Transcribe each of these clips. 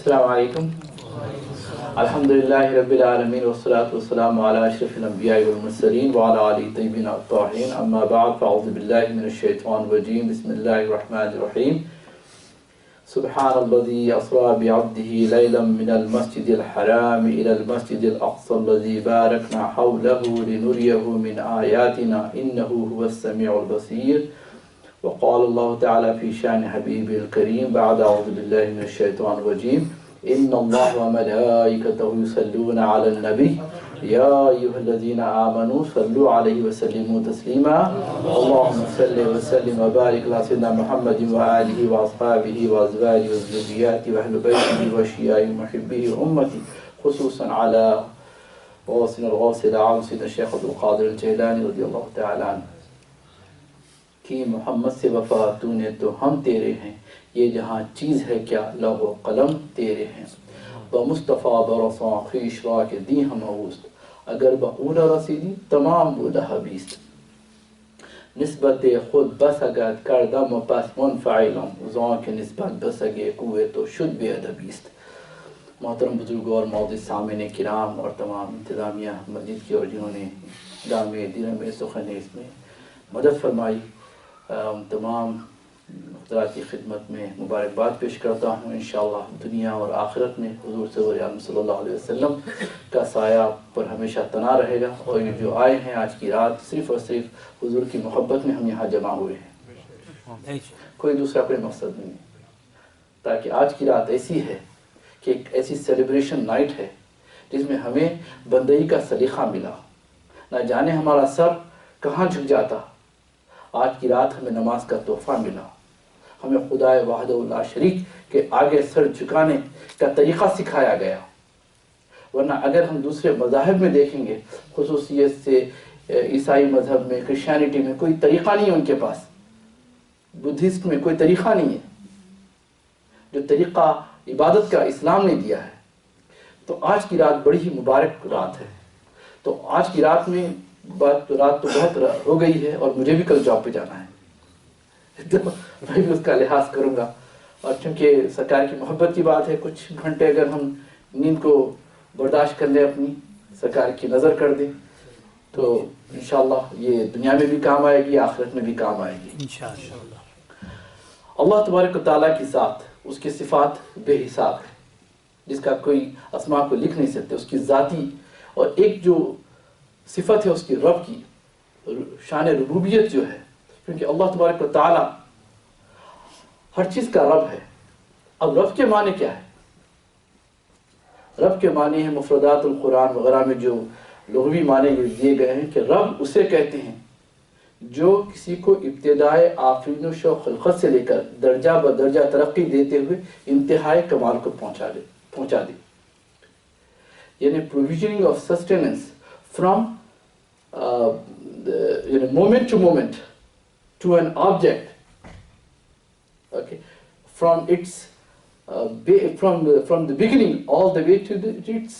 السلام علیکم. الحمدللہ رب العالمین والصلاة والسلام علی اشرف الانبیاء والمرسلین وعلی آلہ الطیبین الطاہرین. اما بعد فاعوذ باللہ من الشیطان الرجیم. بسم اللہ الرحمن الرحیم. سبحان الذی اسری بعبدہ لیلا من المسجد الحرام الى المسجد الاقصى الذی بارکنا حولہ لنریہ من آیاتنا انہ هو السمیع البصیر. وقال الله تعالى في شان حبيبه الكريم بعد أعوذ بالله من الشيطان الرجيم إن الله وملائكته يصلون على النبي يا أيها الذين آمنوا صلوا عليه وسلموا تسليما. اللهم صل وسلم وبارك على سيدنا محمد وآله وأصحابه وأزواجه وذرياته وأهل بيته وأشياء محبه وأمته خصوصا على غوثنا الغوث الأعظم سيدنا الشيخ عبد القادر الجيلاني رضي الله تعالى عنه. کہ محمد سے وفا تو نے تو ہم تیرے ہیں، یہ جہاں چیز ہے کیا لوح و قلم تیرے ہیں. بمصطفیٰ برساں خویش را کے دی ہم اوست اگر بقول رسیدی تمام بودہ بیست. نسبت خود بسگت کردم و پس منفعلم زان کے نسبت بسگے کوئے تو شد بے ادبیست. محترم بزرگوار معزز سامعین کرام اور تمام انتظامیہ مسجد کی اور جنہوں نے دام دل میں سخن اس میں مدد فرمائی، تمام مختلف کی خدمت میں مبارکباد پیش کرتا ہوں. انشاءاللہ دنیا اور آخرت میں حضور صلی اللہ علیہ وسلم کا سایہ پر ہمیشہ تنا رہے گا. اور یہ جو آئے ہیں آج کی رات صرف اور صرف حضور کی محبت میں ہم یہاں جمع ہوئے ہیں، کوئی دوسرا کوئی مقصد نہیں ہے. تاکہ آج کی رات ایسی ہے کہ ایک ایسی سیلیبریشن نائٹ ہے جس میں ہمیں بندگی کا سلیقہ ملا. نہ جانے ہمارا سر کہاں جھک جاتا، آج کی رات ہمیں نماز کا تحفہ ملا. ہمیں خدا وحدہ لا شریک کے آگے سر جھکانے کا طریقہ سکھایا گیا. ورنہ اگر ہم دوسرے مذاہب میں دیکھیں گے، خصوصیت سے عیسائی مذہب میں، کرسچینٹی میں کوئی طریقہ نہیں ہے ان کے پاس، بدھسٹ میں کوئی طریقہ نہیں ہے جو طریقہ عبادت کا اسلام نے دیا ہے. تو آج کی رات بڑی ہی مبارک رات ہے. تو آج کی رات میں رات تو بہت ہو گئی ہے اور مجھے بھی کل جاب پہ جانا ہے، تو میں بھی اس کا لحاظ کروں گا. اور چونکہ سرکار کی محبت کی بات ہے، کچھ گھنٹے اگر ہم نیند کو برداشت کر لیں، اپنی سرکار کی نظر کر دیں، تو انشاءاللہ یہ دنیا میں بھی کام آئے گی، آخرت میں بھی کام آئے گی انشاءاللہ. اللہ تبارک و تعالیٰ کی ذات، اس کی صفات بے حساب ہے، جس کا کوئی اسماء کو لکھ نہیں سکتے. اس کی ذاتی اور ایک جو صفت ہے اس کی رب کی شان ربوبیت جو ہے، کیونکہ اللہ تبارک و تعالی ہر چیز کا رب ہے. اب رب کے معنی کیا ہے؟ رب کے معنی ہے مفردات القرآن وغیرہ میں جو لغوی معنی دیے گئے ہیں کہ رب اسے کہتے ہیں جو کسی کو ابتدائے آفرینش و خلقت سے لے کر درجہ بدرجہ ترقی دیتے ہوئے انتہائی کمال کو پہنچا دے. یعنی provisioning of sustenance from moment to moment to an object, okay, from its from the beginning all the way to its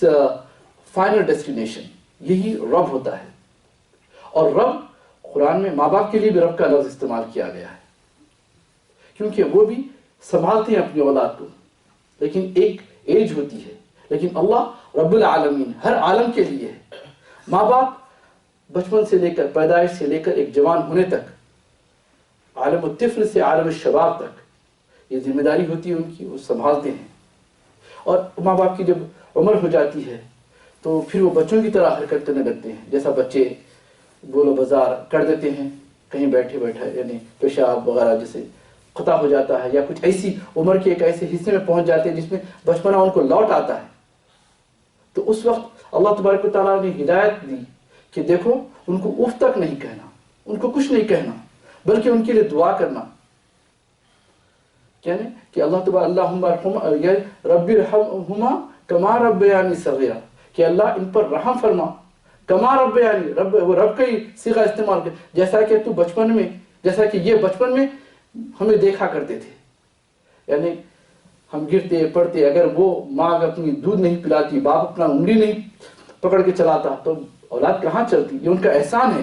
final destination. یہی رب ہوتا ہے. اور رب قرآن میں ماں باپ کے لیے بھی رب کا لفظ استعمال کیا گیا ہے، کیونکہ وہ بھی سنبھالتے ہیں اپنی اولاد کو، لیکن ایک ایج ہوتی ہے. لیکن اللہ رب العالمین ہر عالم کے لیے ہے. ماں باپ بچپن سے لے کر پیدائش سے لے کر ایک جوان ہونے تک، عالم الطفل سے عالم الشباب تک یہ ذمہ داری ہوتی ہے ان کی، وہ سنبھالتے ہیں. اور ماں باپ کی جب عمر ہو جاتی ہے تو پھر وہ بچوں کی طرح حرکت کرنے لگتے ہیں، جیسا بچے گول و بازار کر دیتے ہیں، کہیں بیٹھے یعنی پیشاب وغیرہ جیسے قطع ہو جاتا ہے، یا کچھ ایسی عمر کے ایک ایسے حصے میں پہنچ جاتے ہیں جس میں بچپنا ان کو لوٹ آتا ہے. تو اس وقت اللہ تبارک و تعالیٰ نے ہدایت دی کہ دیکھو ان کو اف تک نہیں کہنا، ان کو کچھ نہیں کہنا، بلکہ ان کے لیے دعا کرنا. یعنی کہ اللہ تبارک اللہم رب ارحمہما کما ربیانی صغیرا، کہ اللہ ان پر رحم فرما، کما ربیانی، وہ رب کا ہی صیغہ استعمال کر، جیسا کہ تو بچپن میں، جیسا کہ یہ بچپن میں ہمیں دیکھا کرتے تھے. یعنی ہم گرتے پڑتے، اگر وہ ماں اپنی دودھ نہیں پلاتی، باپ اپنا انگلی نہیں پکڑ کے چلاتا تو اولاد کہاں چلتی؟ یہ ان کا احسان ہے.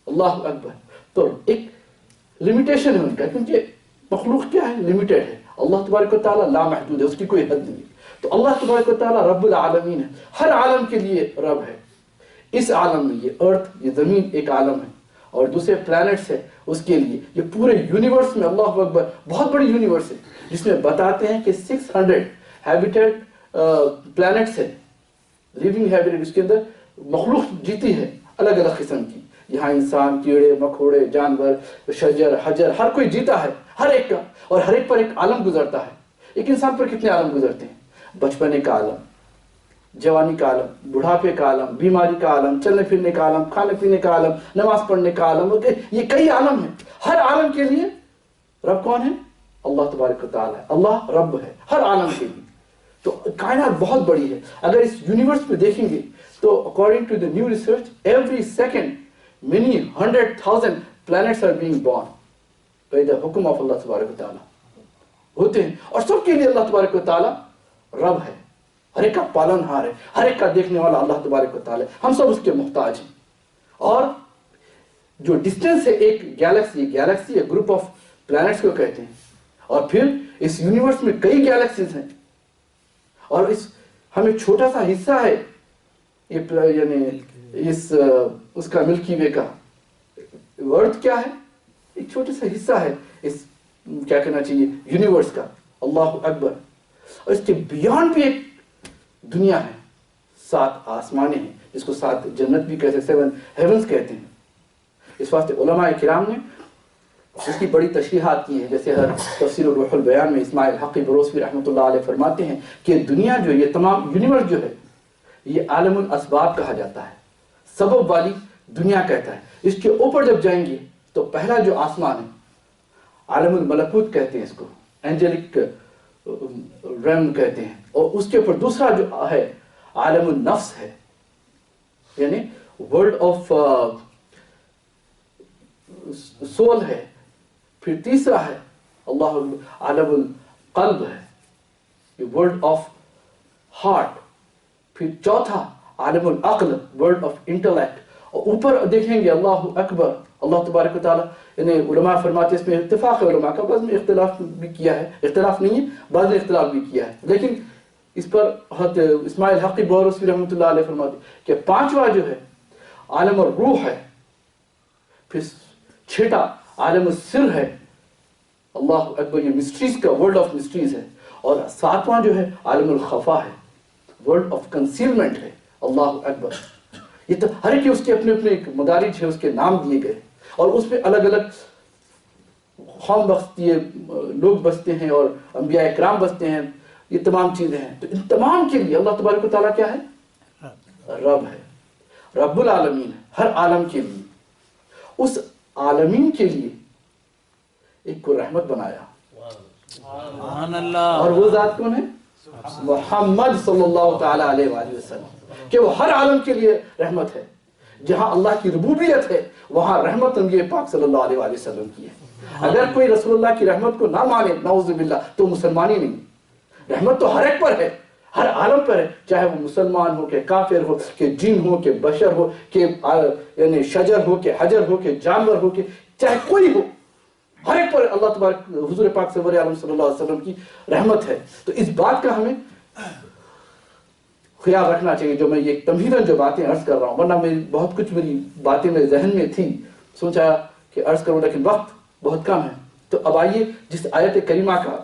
اللہ اکبر. تو ایک لمیٹیشن ہے ان کا، کیونکہ مخلوق کیا ہے؟ لمیٹیڈ ہے. اللہ تبارک و تعالیٰ لامحدود ہے، اس کی کوئی حد نہیں. تو اللہ تبارک و تعالیٰ رب العالمین ہے، ہر عالم کے لیے رب ہے. اس عالم میں یہ ارتھ، یہ زمین ایک عالم ہے، اور دوسرے پلانٹس ہے اس کے لیے. یہ پورے یونیورس میں اللہ اکبر بہت بڑی یونیورس ہے، جس میں بتاتے ہیں کہ 600 ہیبیٹیٹ پلانٹس ہے، لیونگ ہیبیٹیٹ، اس کے اندر مخلوق جیتی ہے الگ الگ قسم کی. یہاں انسان، کیڑے مکوڑے، جانور، شجر، حجر، ہر کوئی جیتا ہے، ہر ایک کا، اور ہر ایک پر ایک عالم گزرتا ہے. ایک انسان پر کتنے عالم گزرتے ہیں؟ بچپنے کا عالم، جوانی کا عالم، بڑھاپے کا عالم، بیماری کا عالم، چلنے پھرنے کا عالم، کھانے پینے کا عالم، نماز پڑھنے کا عالم. یہ کئی عالم ہیں. ہر عالم کے لیے رب کون ہے؟ اللہ تبارک و تعالیٰ ہے. اللہ رب ہے ہر عالم کے لیے. تو کائنات بہت بڑی ہے. اگر اس یونیورس میں دیکھیں گے تو according to the new research every second many 100,000 planets are being born by the حکم آف اللہ تبارک و تعالیٰ ہوتے ہیں، اور سب کے لیے اللہ تبارک و تعالیٰ رب ہے. ہر ایک کا پالن ہار ہے، ہر ایک کا دیکھنے والا اللہ تبارک و تعالیٰ. ہم سب اس کے محتاج ہیں. اور جو ڈسٹینس ہے ایک گیلیکسی ہے، گروپ آف پلانٹس کو کہتے ہیں. اور پھر اس یونیورس میں کئی گیلیکسیز ہیں، اور ہمیں چھوٹا سا حصہ ہے یعنی اس کا ملکی وے کا. ارتھ کیا ہے؟ ایک چھوٹا سا حصہ ہے اس کیا کہنا چاہیے یونیورس کا. اللہ اکبر. اور اس کے بیانڈ بھی ایک دنیا ہے، 7 آسمانیں ہیں، جس کو 7 جنت بھی کہتے ہیں، 7 ہیونز کہتے ہیں. اس واسطے علماء کرام نے اس کی بڑی تشریحات کی ہیں. جیسے ہر تفسیر روح البیان میں اسماعیل حقی بروسوی رحمۃ اللہ علیہ فرماتے ہیں کہ دنیا جو یہ تمام یونیورس جو ہے یہ عالم الاسباب کہا جاتا ہے، سبب والی دنیا کہتا ہے. اس کے اوپر جب جائیں گے تو پہلا جو آسمان ہے عالم الملکوت کہتے ہیں، اس کو اینجلک ریلم کہتے ہیں. اور اس کے اوپر دوسرا جو ہے عالم النفس ہے، یعنی ورلڈ آف سول ہے. پھر تیسرا ہے اللہ عالم القلب ہے، یہ ورلڈ آف ہارٹ. پھر چوتھا عالم العقل، ورلڈ آف انٹلیکٹ. اور اوپر دیکھیں گے اللہ اکبر، اللہ تبارک و تعالیٰ یعنی علماء فرماتے ہیں، اس میں اتفاق ہے علماء کا، بعض میں اختلاف بھی کیا ہے، اختلاف نہیں ہے، بعض نے اختلاف بھی کیا ہے، لیکن اس پر حضرت اسماعیل حقی بروسوی رحمۃ اللہ علیہ فرماتے ہیں کہ پانچواں جو ہے عالم الروح ہے. پھر چھٹا عالم السر ہے. اللہ اکبر، یہ مسٹریز کا ورلڈ آف مسٹریز ہے. اور ساتواں جو ہے عالم الخفا ہے، ورلڈ آف کنسیلمنٹ ہے. اللہ اکبر. یہ تو ہر ایک اس کے اپنے اپنے ایک مدارج ہے، اس کے نام دیے گئے، اور اس میں الگ الگ قوم بستی ہے، لوگ بستے ہیں، اور انبیاء اکرام بستے ہیں. یہ تمام چیزیں ہیں. تو ان تمام کے لیے اللہ تبارک و تعالیٰ کیا ہے؟ رب ہے، رب العالمین ہے ہر عالم کے لیے. اس عالمین کے لیے ایک کو رحمت بنایا. اور وہ ذات کون ہے؟ محمد صلی اللہ تعالیٰ علیہ وآلہ وسلم، کہ وہ ہر عالم کے لیے رحمت ہے. جہاں اللہ کی ربوبیت ہے وہاں رحمت نبی پاک صلی اللہ علیہ وآلہ وسلم کی ہے. اگر کوئی رسول اللہ کی رحمت کو نہ مانے نعوذ باللہ تو مسلمان ہی نہیں. رحمت تو ہر ایک پر ہے، ہر عالم پر ہے، چاہے وہ مسلمان ہو، کہ کافر ہو، کہ جن ہو، کہ بشر ہو، کہ یعنی شجر ہو، کہ حجر ہو، کہ جانور ہو، کہ چاہے کوئی ہو، ہر ایک پر اللہ تبارک حضور پاک سرور عالم صلی اللہ علیہ وسلم کی رحمت ہے. تو اس بات کا ہمیں خیال رکھنا چاہیے. جو میں یہ تمہیداً جو باتیں عرض کر رہا ہوں، ورنہ میری بہت کچھ میری باتیں میرے ذہن میں تھی، سوچا کہ عرض کروں، لیکن وقت بہت کم ہے. تو اب آئیے جس آیت کریمہ کا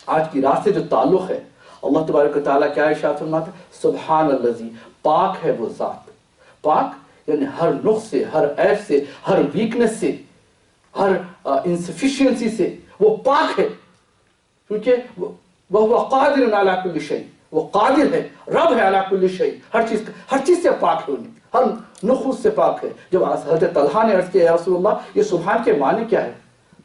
آج کی رات سے جو تعلق ہے، اللہ تبارک و تعالیٰ کیا ارشاد فرماتا ہے؟ سبحان الذی، پاک ہے وہ ذات. پاک یعنی ہر نقص سے، ہر عیب سے، ہر ویکنس سے، ہر انسفیشینسی سے وہ پاک ہے. کیونکہ وہ قادر علی کل شیء، وہ قادر ہے، رب ہے علی کل شیء، ہر چیز سے پاک ہے، ہر نقص سے پاک ہے. جب حضرت طلحہ نے عرض کیا یا رسول اللہ یہ سبحان کے معنی کیا ہے،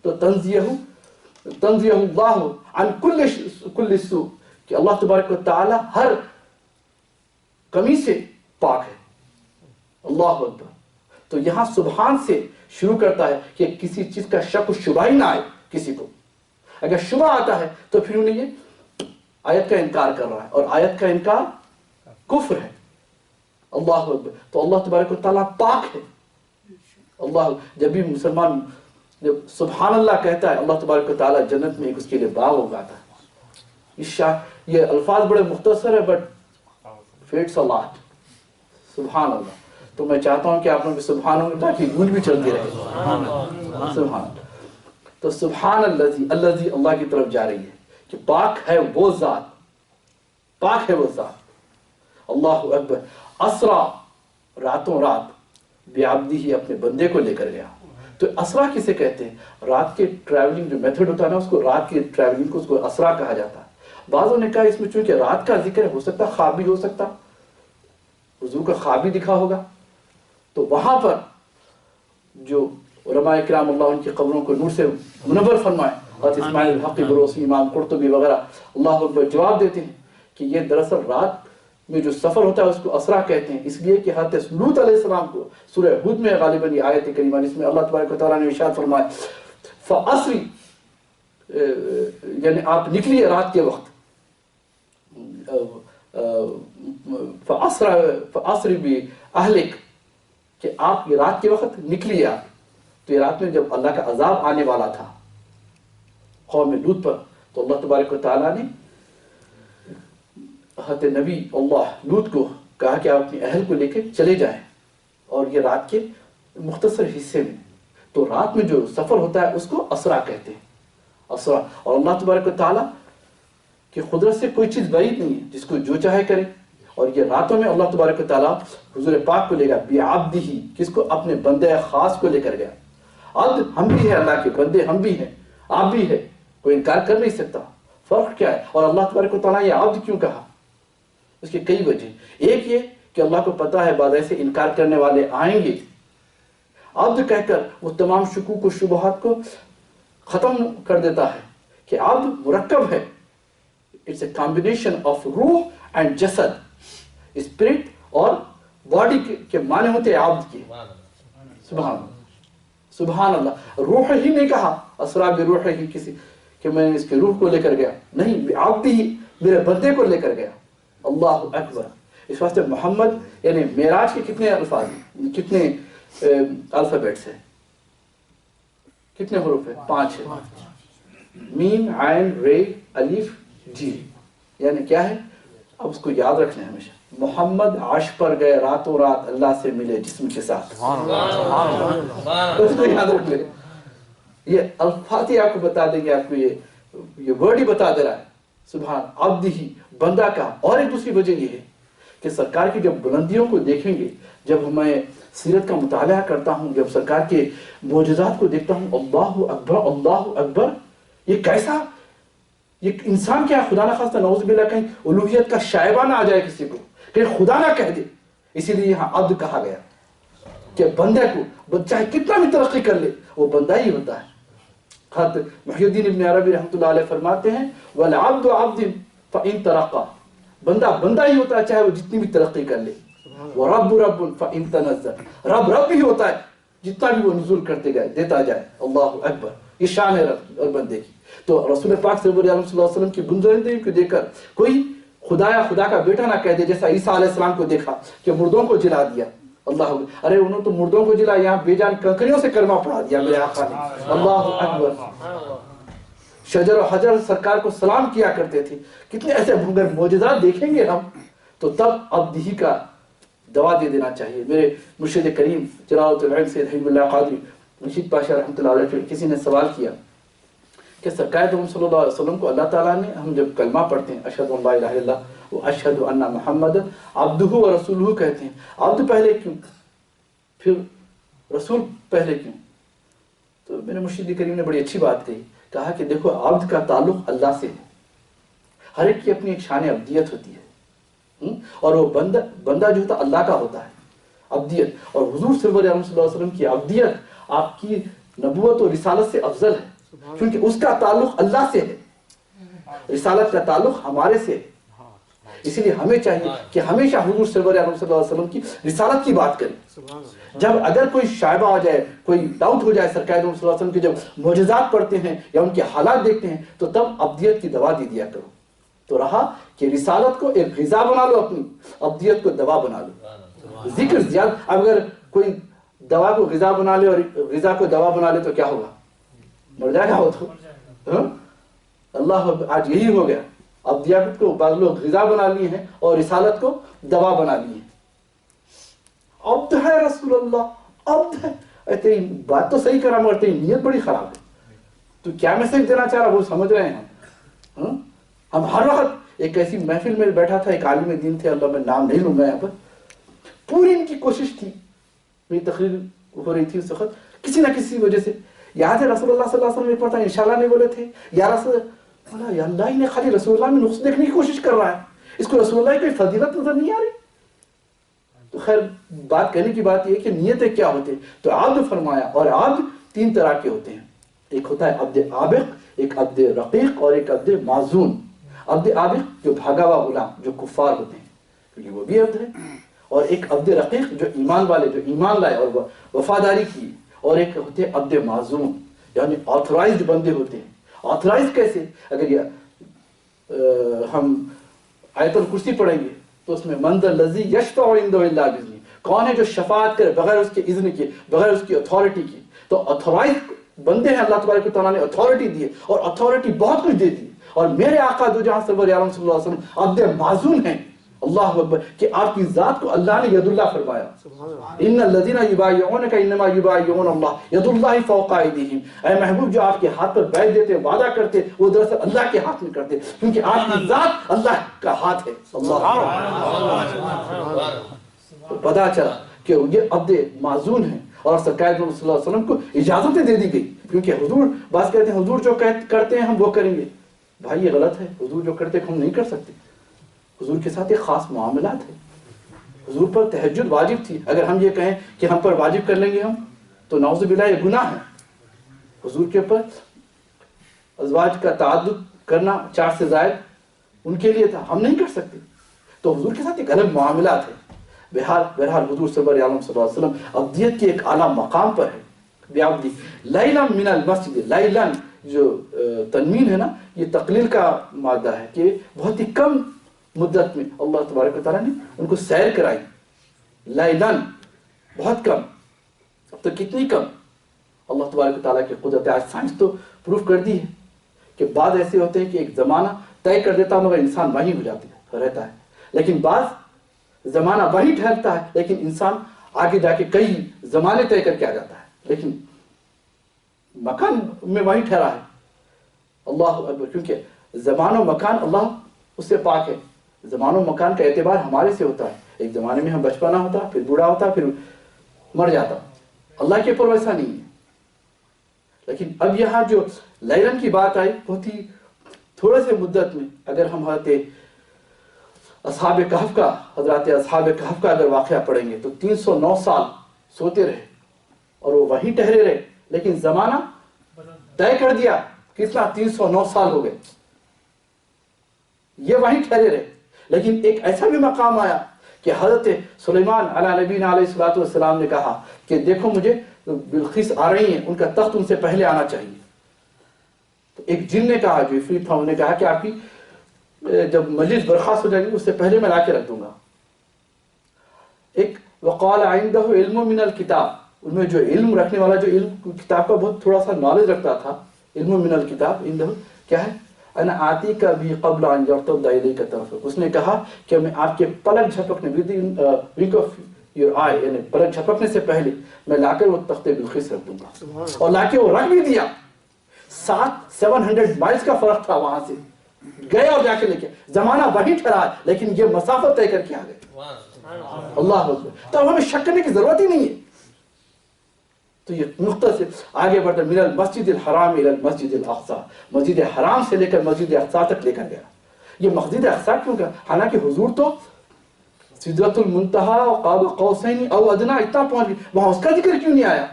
تو تنزیہ اللہ عن کل سوء، کہ اللہ تبارک و تعالی ہر کمی سے پاک ہے. اللہ اکبر. تو یہاں سبحان سے شروع کرتا ہے کہ کسی چیز کا شک و شبہ ہی نہ آئے کسی کو. اگر شبہ آتا ہے تو پھر انہیں یہ آیت کا انکار کر رہا ہے، اور آیت کا انکار کفر ہے. اللہ اکبر. تو اللہ تبارک و تعالیٰ پاک ہے. اللہ جب بھی مسلمان جب سبحان اللہ کہتا ہے، اللہ تبارک و تعالیٰ جنت میں ایک اس کے لیے باغ اگاتا ہے. یہ الفاظ بڑے مختصر ہے بٹ فیٹس اے لاٹ. سبحان اللہ. تو میں چاہتا ہوں کہ آپ لوگ سبحان اللہ تاکہ گونج بھی چلتی رہے. سبحان. تو سبحان الذی، الذی اللہ کی طرف جا رہی ہے کہ پاک ہے وہ ذات، پاک ہے وہ ذات. اللہ اکبر. اسرا، راتوں رات، بعبدہ ہی اپنے بندے کو لے کر گیا. تو اسرا کسے کہتے ہیں؟ رات کے ٹریولنگ جو میتھڈ ہوتا ہے نا، اس کو رات کی ٹریولنگ کو اس کو اسرا کہا جاتا ہے. بعضوں نے کہا اس میں چونکہ رات کا ذکر ہو سکتا خواب بھی ہو سکتا، حضور کا خواب بھی دکھا ہوگا. تو وہاں پر جو علماء کرام اللہ ان کی قبروں کو نور سے منور فرمائے، حضرت اسماعیل الحقی بروسی، امام قرطبی وغیرہ اللہ اکبر جواب دیتے ہیں کہ یہ دراصل رات میں جو سفر ہوتا ہے اس کو اسرا کہتے ہیں، اس لیے کہ حضرت لوط علیہ السلام کو سورہ ہود میں غالباً یہ آیت کریمہ جس میں اللہ تبارک و تعالیٰ نے ارشاد فرمایا فَأَسْرِ، یعنی آپ نکلیے رات کے وقت، فَأَسْرِ بِأَهْلِكَ، کہ آپ یہ رات کے وقت نکلیے. آپ تو یہ رات میں جب اللہ کا عذاب آنے والا تھا قوم لوط پر، تو اللہ تبارک و تعالیٰ نے حضرت نبی اللہ لوط کو کہا کہ آپ اپنی اہل کو لے کے چلے جائیں، اور یہ رات کے مختصر حصے میں. تو رات میں جو سفر ہوتا ہے اس کو اسرا کہتے ہیں، اسرا. اور اللہ تبارک و تعالیٰ کی قدرت سے کوئی چیز بعید نہیں ہے، جس کو جو چاہے کرے. اور یہ راتوں میں اللہ تبارک و تعالیٰ حضور پاک کو لے گیا بعبدہ، کس کو؟ اپنے بندے خاص کو لے کر گیا. عبد ہم بھی ہیں، اللہ کے بندے ہم بھی ہیں، آپ بھی ہیں، کوئی انکار کر نہیں سکتا. فرق کیا ہے؟ اور اللہ تبارک و تعالیٰ یہ عبد کیوں کہا؟ اس کی کئی وجہ. ایک یہ کہ اللہ کو پتا ہے بعد ایسے انکار کرنے والے آئیں گے. عبد کہہ کر وہ تمام شکوک و شبہات کو ختم کر دیتا ہے کہ عبد مرکب ہے. اٹس اے کمبینیشن آف روح اینڈ جسد، اسپرٹ اور باڈی کے معنی ہوتے ہیں عبد کے. سبحان اللہ، سبحان اللہ. روح ہی نہیں کہا اسرا بروح ہی کسی کہ میں اس کے روح کو لے کر گیا، نہیں، عبد ہی میرے بندے کو لے کر گیا. اللہ اکبر. اس واسطے محمد یعنی معراج کے کتنے الفاظ ہیں، کتنے الفابیٹس ہیں، کتنے حروف ہیں؟ 5 ہے. میم، عین، رے، الف، جی. یعنی کیا ہے؟ اب اس کو یاد رکھنا ہے ہمیشہ. محمد عرش پر گئے، راتوں رات اللہ سے ملے جسم کے ساتھ. اس کو یاد رکھ لے. یہ الفاظ ہی آپ کو بتا دیں گے، آپ کو یہ ورڈ ہی بتا دے رہا ہے. سبحان عبد ہی، بندہ کا. اور ایک دوسری وجہ یہ ہے کہ سرکار کی جب بلندیوں کو دیکھیں گے، جب میں سیرت کا مطالعہ کرتا ہوں، جب سرکار کے معجزات کو دیکھتا ہوں، اللہ اکبر، اللہ اکبر. یہ کیسا، یہ انسان کیا خدا نہ خواستہ نعوذ باللہ کہیں الوہیت کا شائبہ نہ آ جائے کسی کو، کہ خدا نہ کہہ دے. اسی لیے یہاں عبد کہا گیا کہ بندے کو چاہے کتنا بھی ترقی کر لے وہ بندہ ہی ہوتا ہے. حضرت محی الدین ابن عربی رحمۃ اللہ علیہ فرماتے ہیں وَالْعَبْدُ عَبْدٍ فَإِن تَرَقَّى، بندہ بندہ ہی ہوتا ہے چاہے وہ جتنی بھی ترقی کر لے. وَرَبُّ رَبٌّ فَإِن تَنَزَّلَ، رب رب ہی ہوتا ہے جتنا بھی وہ نزول کرتے گئے، دیتا جائے. اللہ اکبر. یہ شان ہے رب اور بندے کی. تو رسول پاک صلی اللہ علیہ وسلم کی بزرگی کو دیکھ کر کوئی خدا یا خدا کا بیٹا نہ کہہ دے، جیسا عیسیٰ علیہ السلام کو دیکھا کہ مردوں کو جلا دیا. اللہ اکبر. ارے انہوں تو مردوں کو جلا، یہاں بے جان کنکریوں سے کلمہ پڑھا دیا میرے آقا نے. اللہ اکبر. شجر و حجر سرکار کو سلام کیا کرتے تھے. کتنے ایسے بھنگر معجزات دیکھیں گے ہم تو تب عبدہی کا دوا دے دینا چاہیے. میرے مرشد کریم جلالۃ العلم سید حبیب اللہ قادری رشید پاشا رحمۃ اللہ علیہ، کسی نے سوال کیا کہ سرکار دو صلی اللہ علیہ وسلم کو اللہ تعالیٰ نے، ہم جب کلمہ پڑھتے ہیں اشہد ان لا الہ الا اللہ و اشہد ان محمد عبدہ و رسولہ کہتے ہیں، عبد پہلے کیوں، پھر رسول پہلے کیوں؟ تو میرے مرشد کریم نے بڑی اچھی بات کہی، کہا کہ دیکھو عبد کا تعلق اللہ سے ہے. ہر ایک کی اپنی ایک شان عبدیت ہوتی ہے، اور وہ بندہ جو ہوتا اللہ کا ہوتا ہے، عبدیت. اور حضور صلی اللہ علیہ وسلم کی عبدیت آپ کی نبوت اور رسالت سے افضل ہے، کیونکہ اس کا تعلق اللہ سے ہے، رسالت کا تعلق ہمارے سے ہے. اسی لیے ہمیں چاہیے کہ ہمیشہ حضور صلی اللہ علیہ وسلم کی رسالت کی بات کریں. جب اگر کوئی شائبہ آ جائے، کوئی ڈاؤٹ ہو جائے سرکار صلی اللہ علیہ وسلم کے جب معجزات پڑھتے ہیں یا ان کے حالات دیکھتے ہیں تو تب عبدیت کی دوا دی دیا کرو. تو رہا کہ رسالت کو ایک غذا بنا لو، اپنی عبدیت کو دوا بنا لو. ذکر زیادہ، اگر کوئی دوا کو غذا بنا لے اور غذا کو دوا بنا لے تو کیا ہوگا؟ مر جائے گا وہ تو. اللہ آج یہی ہو گیا ابدیت کو بعض لوگ غذا بنا لیے ہیں اور رسالت کو دوا بنا لیے ہیں. عبد ہے رسول اللہ، عبد ہے. تیری بات تو صحیح کرا مگر تیری نیت بڑی خراب ہے. تو کیا میسج دینا چاہ رہا وہ سمجھ رہے ہیں ہم ہر وقت. ایک ایسی محفل میں بیٹھا تھا، ایک عالم دین تھے، اللہ میں نام نہیں لوں گا یہاں پر. پوری ان کی کوشش تھی، میری تقریر ہو رہی تھی اس وقت، کسی نہ کسی وجہ سے یاد ہے رسول اللہ صلی اللہ علیہ وسلم نے پڑھتا انشاءاللہ نہیں بولے تھے یا رسول اللہ، یا اللہ نے خالی رسول اللہ میں نقص دیکھنے کی کوشش کر رہا ہے، اس کو رسول اللہ کی کوئی فضیلت نظر نہیں آ رہی. تو خیر بات کہنے کی بات یہ کہ نیتیں کیا ہوتے ہیں. تو عبد فرمایا، اور عبد تین طرح کے ہوتے ہیں. ایک ہوتا ہے عبد عابق، ایک عبد رقیق اور ایک عبد معزون. عبد عابق جو بھاگا ہوا غلام، جو کفار ہوتے ہیں کیونکہ وہ بھی عبد ہے. اور ایک عبد رقیق جو ایمان والے، جو ایمان لائے اور وفاداری کی. اور ایک ہوتے ہیں عبد معزون، یعنی آتھورائزڈ بندے ہوتے ہیں. آتھورائز کیسے؟ اگر یہ ہم آیت الکرسی پڑھیں گے تو اس میں من ذا الذی یشفع عنده الا باذنہ، کون ہے جو شفاعت کرے بغیر اس کے اذن کے، بغیر اس کی اتھارٹی کی. تو اتھورائز بندے ہیں اللہ تبارک و تعالیٰ نے اتھارٹی دی ہے، اور اتھارٹی بہت کچھ دے دی. اور میرے آقا دو جہاں سرور عالم صلی اللہ علیہ وسلم عبد معزون ہیں. اللہ اکبر، کہ آپ کی ذات کو اللہ نے ید اللہ فرمایا. ان الذین یبایعونک انما یبایعون اللہ ید اللہ فوق ایدیہم. اے محبوب، جو آپ کے ہاتھ پر بیعت دیتے، وعدہ کرتے، وہ دراصل اللہ کے ہاتھ میں کرتے، کیونکہ آپ کی ذات اللہ کا ہاتھ ہے. تو پتہ چلا کہ یہ عبد معزون ہیں. اور سرکار صلی اللہ علیہ وسلم کو اجازتیں دے دی گئی، کیونکہ حضور بعض کہتے ہیں حضور جو کرتے ہیں ہم وہ کریں گے. بھائی یہ غلط ہے، حضور جو کرتے ہم نہیں کر سکتے. حضور کے ساتھ ایک خاص معاملات ہے. حضور پر تہجد واجب تھی. اگر ہم یہ کہیں کہ ہم پر واجب کر لیں گے ہم، تو نعوذ باللہ یہ گناہ ہے. حضور کے اوپر ازواج کا تعدد کرنا 4 سے زائد ان کے لیے تھا، ہم نہیں کر سکتے. تو حضور کے ساتھ ایک الگ معاملات ہے. بہرحال حضور سرور عالم صلی اللہ علیہ وسلم عبدیت کے ایک اعلیٰ مقام پر ہے. بعبدی لیلا من المسجد، لیلن جو تنوین ہے نا، یہ تقلیل کا مادہ ہے کہ بہت ہی کم مدت میں اللہ تبارک و تعالیٰ نے ان کو سیر کرائی. لیلن بہت کم. اب تو کتنی کم. اللہ تبارک و تعالیٰ کی قدرت. آج سائنس تو پروف کر دی ہے کہ بعض ایسے ہوتے ہیں کہ ایک زمانہ طے کر دیتا مگر انسان وہیں ہو جاتا رہتا ہے، لیکن بعض زمانہ وہیں ٹھہرتا ہے لیکن انسان آگے جا کے کئی زمانے طے کر کے آ جاتا ہے، لیکن مکان میں وہیں ٹھہرا ہے. اللہ اکبر، کیونکہ زمان و مکان اللہ اس سے پاک ہے. زمان و مکان کا اعتبار ہمارے سے ہوتا ہے. ایک زمانے میں ہم بچپنا ہوتا، پھر بوڑھا ہوتا، پھر مر جاتا. اللہ کے پر ویسا نہیں ہے. لیکن اب یہاں جو لیلن کی بات آئی، بہت ہی تھوڑے سے مدت میں، اگر ہم اصحاب کہف کا، حضرات اصحاب کہف کا اگر واقعہ پڑھیں گے تو 309 سال سوتے رہے اور وہ وہیں ٹھہرے رہے، لیکن زمانہ طے کر دیا کتنا 309 سال ہو گئے، یہ وہیں ٹھہرے رہے. لیکن ایک ایسا بھی مقام آیا کہ حضرت سلیمان علیہ نبینا علیہ الصلوۃ والسلام نے کہا کہ دیکھو مجھے بلقیس آ رہی ہیں، ان کا تخت ان سے پہلے آنا چاہیے. تو ایک جن نے کہا، جو عفریت تھا، انہوں نے کہا کہ آپ کی جب مجلس برخاست ہو جائے گی اس سے پہلے میں لا کے رکھ دوں گا. ایک وقال عندہ علم من الکتاب، ان میں جو علم رکھنے والا، جو علم کتاب کا بہت تھوڑا سا نالج رکھتا تھا، علم من الکتاب عندہ کیا ہے، انا آتیک بھی قبل ان یرتد الیک طرفک. اس نے کہا کہ میں آپ کے پلک جھپکنے ونک آف یور آئی، یعنی پلک جھپکنے سے پہلے میں لا کر وہ تخت بلقیس رکھ دوں گا. اور لا کے وہ رکھ بھی دیا. 700 مائلز کا فرق تھا، وہاں سے گئے اور جا کے لے کے. زمانہ وہیں ٹھہرا لیکن یہ مسافت طے کر کے آ گئے. اللہ اکبر. تو اب ہمیں شک کرنے کی ضرورت ہی نہیں ہے. تو یہ نقطہ سے آگے بڑھتا من المسجد الحرام الى المسجد الاقصى، مسجد حرام سے لے کر مسجد اقصی تک لے کر گیا. یہ مسجد اقصی کیوں کہ حالانکہ حضور تو سدرۃ المنتہا قاب قوسین او ادنی اتنا پہنچ گئے، وہاں اس کا ذکر کیوں نہیں آیا؟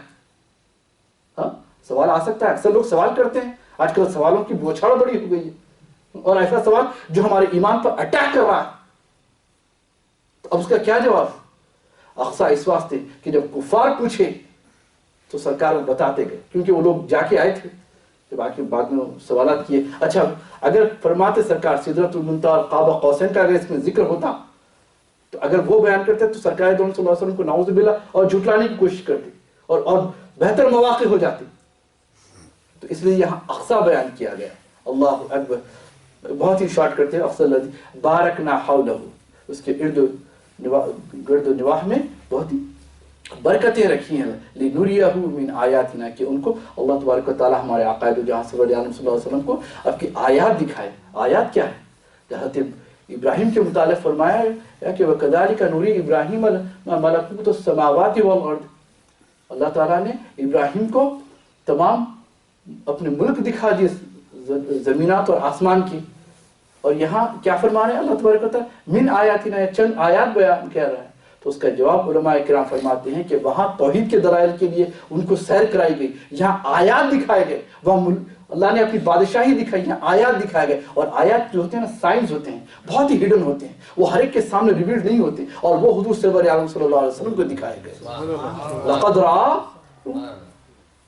ہاں سوال آ سکتا ہے. اکثر لوگ سوال کرتے ہیں، آج کل سوالوں کی بوچھاڑ بڑی ہو گئی ہے، اور ایسا سوال جو ہمارے ایمان پر اٹیک کر رہا ہے. تو اب اس کا کیا جواب؟ اقصی اس واسطے کہ جب کفار پوچھے تو سرکار بتاتے گئے، کیونکہ وہ لوگ جا کے آئے تھے. جب آ کے بعد میں سوالات کیے، اچھا اگر فرماتے سرکار سدرۃ المنتہا اور قاب قوسین کا اگر اس میں ذکر ہوتا تو اگر وہ بیان کرتے تو سرکار دو صلی اللہ علیہ وسلم کو نعوذ باللہ اور جھٹلانے کی کوشش کرتے اور بہتر مواقع ہو جاتے. تو اس لیے یہاں اقصی بیان کیا گیا. اللہ اکبر. بہت ہی شارٹ کرتے ہیں اکثر بارکنا حولہ، اس کے گرد و نواح میں بہت ہی برکتیں رکھی ہیں لنریہ من آیاتنا، کہ ان کو اللہ تبارک و تعالیٰ ہمارے عقائد و جہاں صلی اللہ علیہ وسلم کو اب کی آیات دکھائے. آیات کیا ہے؟ حضرت ابراہیم کے متعلق فرمایا ہے کہ وَكَذَلِكَ نُرِي إِبْرَاهِيمَ مَلَكُوتَ السَّمَاوَاتِ وَالْأَرْضِ، اللہ تعالیٰ نے ابراہیم کو تمام اپنے ملک دکھا دیے زمینات اور آسمان کی. اور یہاں کیا فرما رہے ہیں اللہ تبارک و تعالیٰ؟ من آیاتنا، چند آیات بیان کر رہا ہے. تو اس کا جواب علماء کرام فرماتے ہیں کہ وہاں توحید کے دلائل کے لیے ان کو سیر کرائی گئی، یہاں آیات دکھائے گئے، وہاں اللہ نے اپنی بادشاہی دکھائی، یہاں آیات دکھائے گئے. اور آیات جو ہوتے ہیں نا سائنس ہوتے ہیں، بہت ہی ہڈن ہوتے ہیں، وہ ہر ایک کے سامنے ریویلڈ نہیں ہوتے، اور وہ حضور سرور عالم صلی اللہ علیہ وسلم کو دکھائے گئے. لقد رأى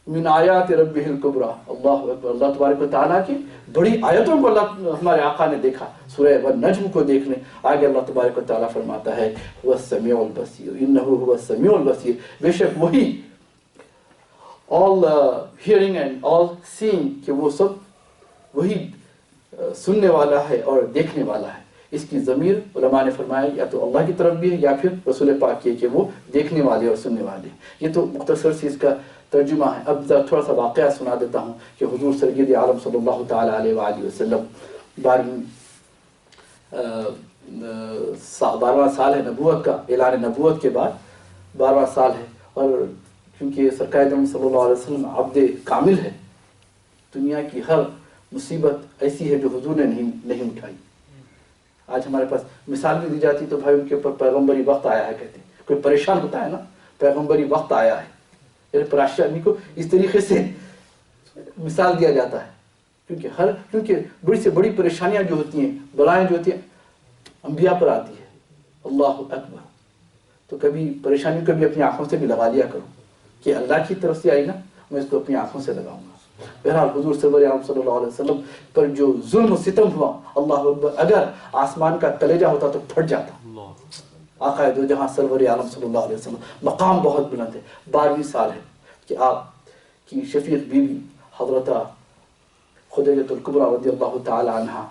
من آیات ربہ الکبریٰ، اللہ اکبر، اللہ تبارک و تعالیٰ کی بڑی آیتوں کو اللہ ہمارے آقا نے دیکھا. سورہ والنجم کو دیکھنے آگے اللہ تبارک و تعالیٰ فرماتا ہے هو السمیع البصیر، انہ هو السمیع البصیر، بے شک وہی all hearing and all seeing، کہ وہ سب وہی سننے والا ہے اور دیکھنے والا ہے. اس کی ضمیر علماء نے فرمایا یا تو اللہ کی طرف بھی ہے یا پھر رسول پاک کی، کہ وہ دیکھنے والے اور سننے والے. یہ تو مختصر سی اس کا ترجمہ ہے. اب تھوڑا سا واقعہ سنا دیتا ہوں کہ حضور سید عالم صلی اللہ تعالیٰ علیہ وآلہ وسلم 12واں سال ہے نبوت کا، اعلان نبوت کے بعد 12واں سال ہے. اور کیونکہ سرکار دو صلی اللہ علیہ وسلم عبد کامل ہے، دنیا کی ہر مصیبت ایسی ہے جو حضور نے نہیں اٹھائی. آج ہمارے پاس مثال بھی دی جاتی تو بھائی ان کے اوپر پیغمبری وقت آیا ہے کہتے ہیں. کوئی پریشان ہوتا ہے نا، پیغمبری وقت آیا ہے، پریشانی کو اس طریقے سے مثال دیا جاتا ہے. کیونکہ بڑی سے بڑی پریشانیاں جو ہوتی ہیں، بلائیں جو ہوتی ہیں، انبیاء پر آتی ہے. اللہ اکبر. تو کبھی پریشانی کو بھی اپنی آنکھوں سے بھی لگا لیا کرو کہ اللہ کی طرف سے آئی نا، میں اس کو اپنی آنکھوں سے لگاؤں گا. بہرحال حضور صلی اللہ علیہ وسلم پر جو ظلم و ستم ہوا، اللہ اکبر، اگر آسمان کا کلیجہ ہوتا تو پھٹ جاتا. آقا دو جہاں سرور عالم صلی اللہ علیہ وسلم، مقام بہت بلند ہے. 12ویں سال ہے کہ آپ کی شفیق بیوی حضرت خدیجہ الکبریٰ رضی اللہ تعالی عنہ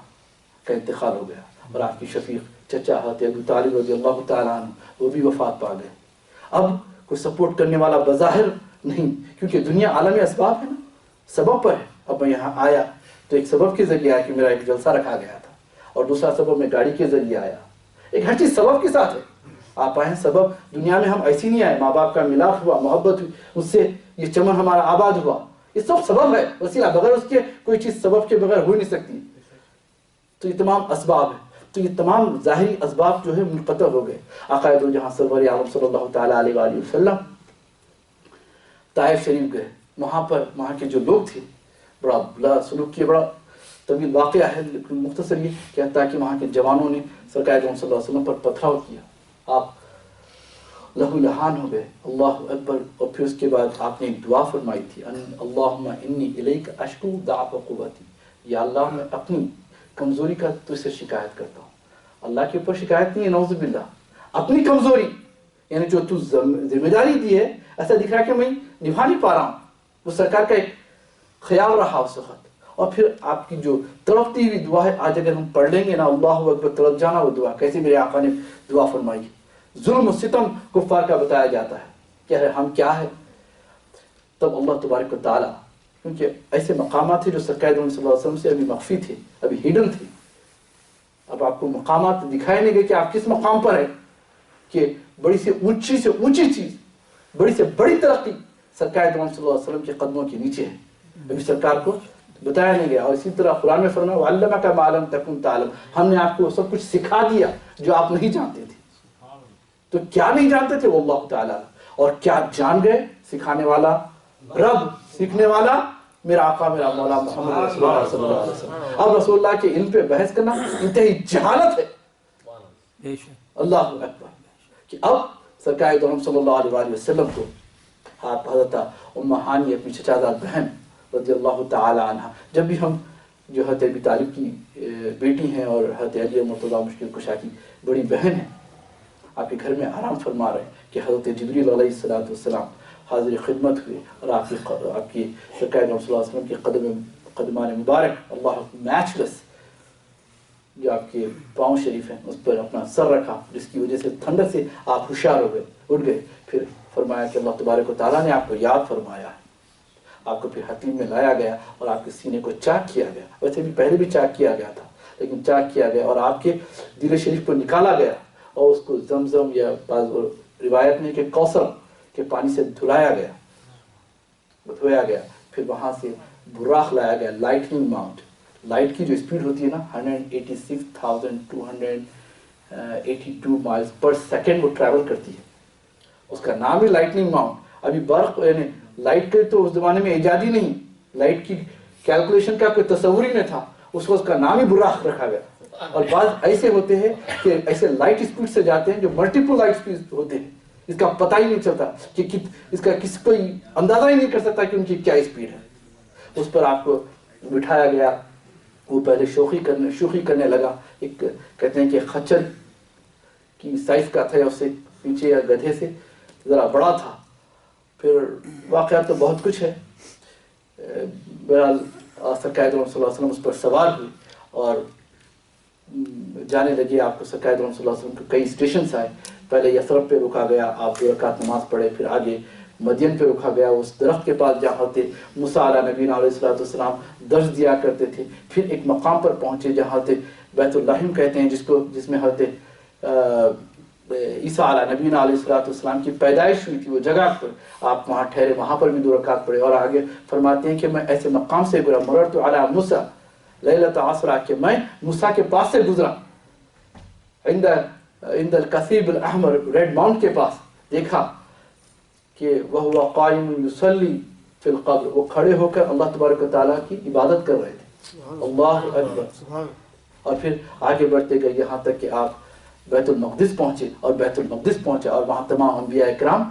کا انتقال ہو گیا، اور آپ کی شفیق چچا حضرت ابو طالب رضی اللہ تعالی عنہ وہ بھی وفات پا گئے. اب کوئی سپورٹ کرنے والا بظاہر نہیں، کیونکہ دنیا عالم اسباب ہے نا، سبب پر ہے. اب میں یہاں آیا تو ایک سبب کے ذریعے آیا کہ میرا ایک جلسہ رکھا گیا تھا، اور دوسرا سبب میں گاڑی کے ذریعے آیا. ایک ہر چیز سبب کے ساتھ ہے. آپ آئے سبب، دنیا میں ہم ایسی نہیں آئے، ماں باپ کا ملاپ ہوا، محبت ہوئی، اس سے یہ چمن ہمارا آباد ہوا، یہ سب سبب ہے، وسیلہ. بغیر اس کے کوئی چیز سبب کے بغیر ہو نہیں سکتی. تو یہ تمام اسباب ہے. تو یہ تمام ظاہری اسباب جو ہے منقطع ہو گئے. آقا دو جہاں سرور عالم صلی اللہ تعالیٰ علیہ وآلہ وسلم طائف شریف گئے. وہاں کے جو لوگ تھے بڑا بلا سلوک کیا. بڑا طویل واقعہ ہے لیکن مختصر یہ کہتا ہے کہ وہاں کے جوانوں نے سرکار صلی اللہ علیہ وسلم پر پتھراؤ کیا، آپ لہو لہان ہو گئے. اللہ اکبر. اور پھر اس کے بعد آپ نے ایک دعا فرمائی تھی، اللہم انی الیک اشکو ضعف قوتی، یا اللہ میں اپنی کمزوری کا تجھ سے شکایت کرتا ہوں. اللہ کے اوپر شکایت نہیں ہے، نعوذ باللہ، اپنی کمزوری، یعنی جو تو ذمہ داری دی ہے ایسا دکھ رہا ہے کہ میں نبھا نہیں پا رہا ہوں. وہ سرکار کا ایک خیال رہا اس وقت. اور پھر آپ کی جو تڑپتی ہوئی دعا ہے، آج اگر ہم پڑھ لیں گے نا، اللہ اکبر، تڑپ جانا وہ دعا کیسے میرے آقا نے دعا فرمائی. ظلم و ستم کفار کا بتایا جاتا ہے کہ ہم کیا ہے. تب اللہ تبارک و تعالیٰ، کیونکہ ایسے مقامات تھے جو سرکار صلی اللہ علیہ وسلم سے ابھی مخفی تھے، ابھی ہڈن تھے. اب آپ کو مقامات دکھائے نہیں گئے کہ آپ کس مقام پر ہیں، کہ بڑی سے اونچی چیز، بڑی سے بڑی ترقی سرکار صلی اللہ علیہ وسلم کے قدموں کے نیچے ہے. ابھی سرکار کو بتایا نہیں گیا. اور اسی طرح قرآن میں فرمایا وَعَلَّمَكَ مَا لَمْ تَكُنْ تَعْلَمُ، ہم نے آپ کو سب کچھ سکھا دیا جو آپ نہیں جانتے تھے. تو کیا نہیں جانتے تھے وہ اللہ تعالیٰ، اور کیا جان گئے، سکھانے والا رب، سیکھنے والا میرا آقا، میرا مولا محمد رسول اللہ صلی اللہ علیہ وسلم. اب رسول اللہ کے علم پہ بحث کرنا انتہائی جہالت ہے. اللہ اکبر. کہ اب سرکار دو صلی اللہ علیہ وسلم کو آپ حضرت ام ہانی اپنی چچادار بہن رضی اللہ تعالی عنہ، جب بھی ہم جو حضرت ابی طالب کی بیٹی ہیں اور حضرت علی مرتضیٰ مشکل کشا کی بڑی بہن ہیں، آپ کے گھر میں آرام فرما رہے ہیں کہ حضرت جبریل علیہ السلام حاضر خدمت ہوئے، اور آپ کی سرکار صلی اللہ علیہ وسلم کے قدمان مبارک، اللہ میچ لیس جو آپ کے پاؤں شریف ہیں اس پر اپنا سر رکھا، جس کی وجہ سے ٹھنڈک سے آپ ہوشیار ہو گئے، اٹھ گئے. پھر فرمایا کہ اللہ تبارک و تعالیٰ نے آپ کو یاد فرمایا ہے. آپ کو پھر حتیم میں لایا گیا اور آپ کے سینے کو چاک کیا گیا. ویسے بھی پہلے بھی چاک کیا گیا تھا، لیکن چاک کیا گیا اور آپ کے دل شریف کو نکالا گیا اور اس کو زمزم یا بعض روایت میں کہ کوثر کے پانی سے دھلایا گیا، دھویا گیا. پھر وہاں سے براق لایا گیا، لائٹننگ ماؤنٹ. لائٹ کی جو اسپیڈ ہوتی ہے نا 186,282 مائلز پر سیکنڈ وہ ٹریول کرتی ہے، اس کا نام ہی لائٹننگ ماؤنٹ. ابھی برق یعنی لائٹ کے تو اس زمانے میں ایجاد ہی نہیں، لائٹ کی کیلکولیشن کا کوئی تصور ہی نہیں تھا، اس کو اس کا نام ہی براق رکھا گیا. اور بعض ایسے ہوتے ہیں کہ ایسے لائٹ اسپیڈ سے جاتے ہیں جو ملٹیپل لائٹ اسپیڈ ہوتے ہیں، اس کا پتہ ہی نہیں چلتا کہ اس کا کسی کوئی اندازہ ہی نہیں کر سکتا کہ ان کی کیا اسپیڈ ہے. اس پر آپ کو بٹھایا گیا. وہ پہلے شوخی کرنے لگا. ایک کہتے ہیں کہ خچر کی سائز کا تھا، یا اس سے پیچھے یا گدھے سے ذرا بڑا تھا. پھر واقعات تو بہت کچھ ہے. بہرحال سرکار صلی اللہ علیہ وسلم اس پر سوار ہوئی اور جانے لگے. آپ کو سرکار صلی اللہ علیہ وسلم کے کئی اسٹیشنس آئے. پہلے یثرب پہ رکا گیا، آپ 2 رکعت نماز پڑھے. پھر آگے مدین پہ رکا گیا، اس درخت کے پاس جہاں ہوتے موسیٰ علیہ نبینا علیہ السلام درس دیا کرتے تھے. پھر ایک مقام پر پہنچے جہاں ہوتے بیت اللحم کہتے ہیں جس میں ہوتے عیسیٰ علیہ نبینا علیہ السلام کی پیدائش ہوئی تھی. وہ جگہ پر آپ وہاں ٹھہرے، وہاں پر بھی 2 رکعت پڑھے. اور آگے فرماتے ہیں کہ میں ایسے مقام سے گزرا، مررت علی موسیٰ لیلۃ عصرا، کہ میں موسیٰ کے پاس سے گزرا. عند الکثیب الاحمر، ریڈ ماؤنٹ کے پاس دیکھا کہ وہ قائم یصلی فی القبر، وہ کھڑے ہو کر اللہ تبارک و تعالیٰ کی عبادت کر رہے تھے. اللہ اکبر. اور پھر آگے بڑھتے گئے یہاں تک کہ آپ بیت المقدس پہنچے. اور بیت المقدس پہنچے اور وہاں تمام انبیاء اکرام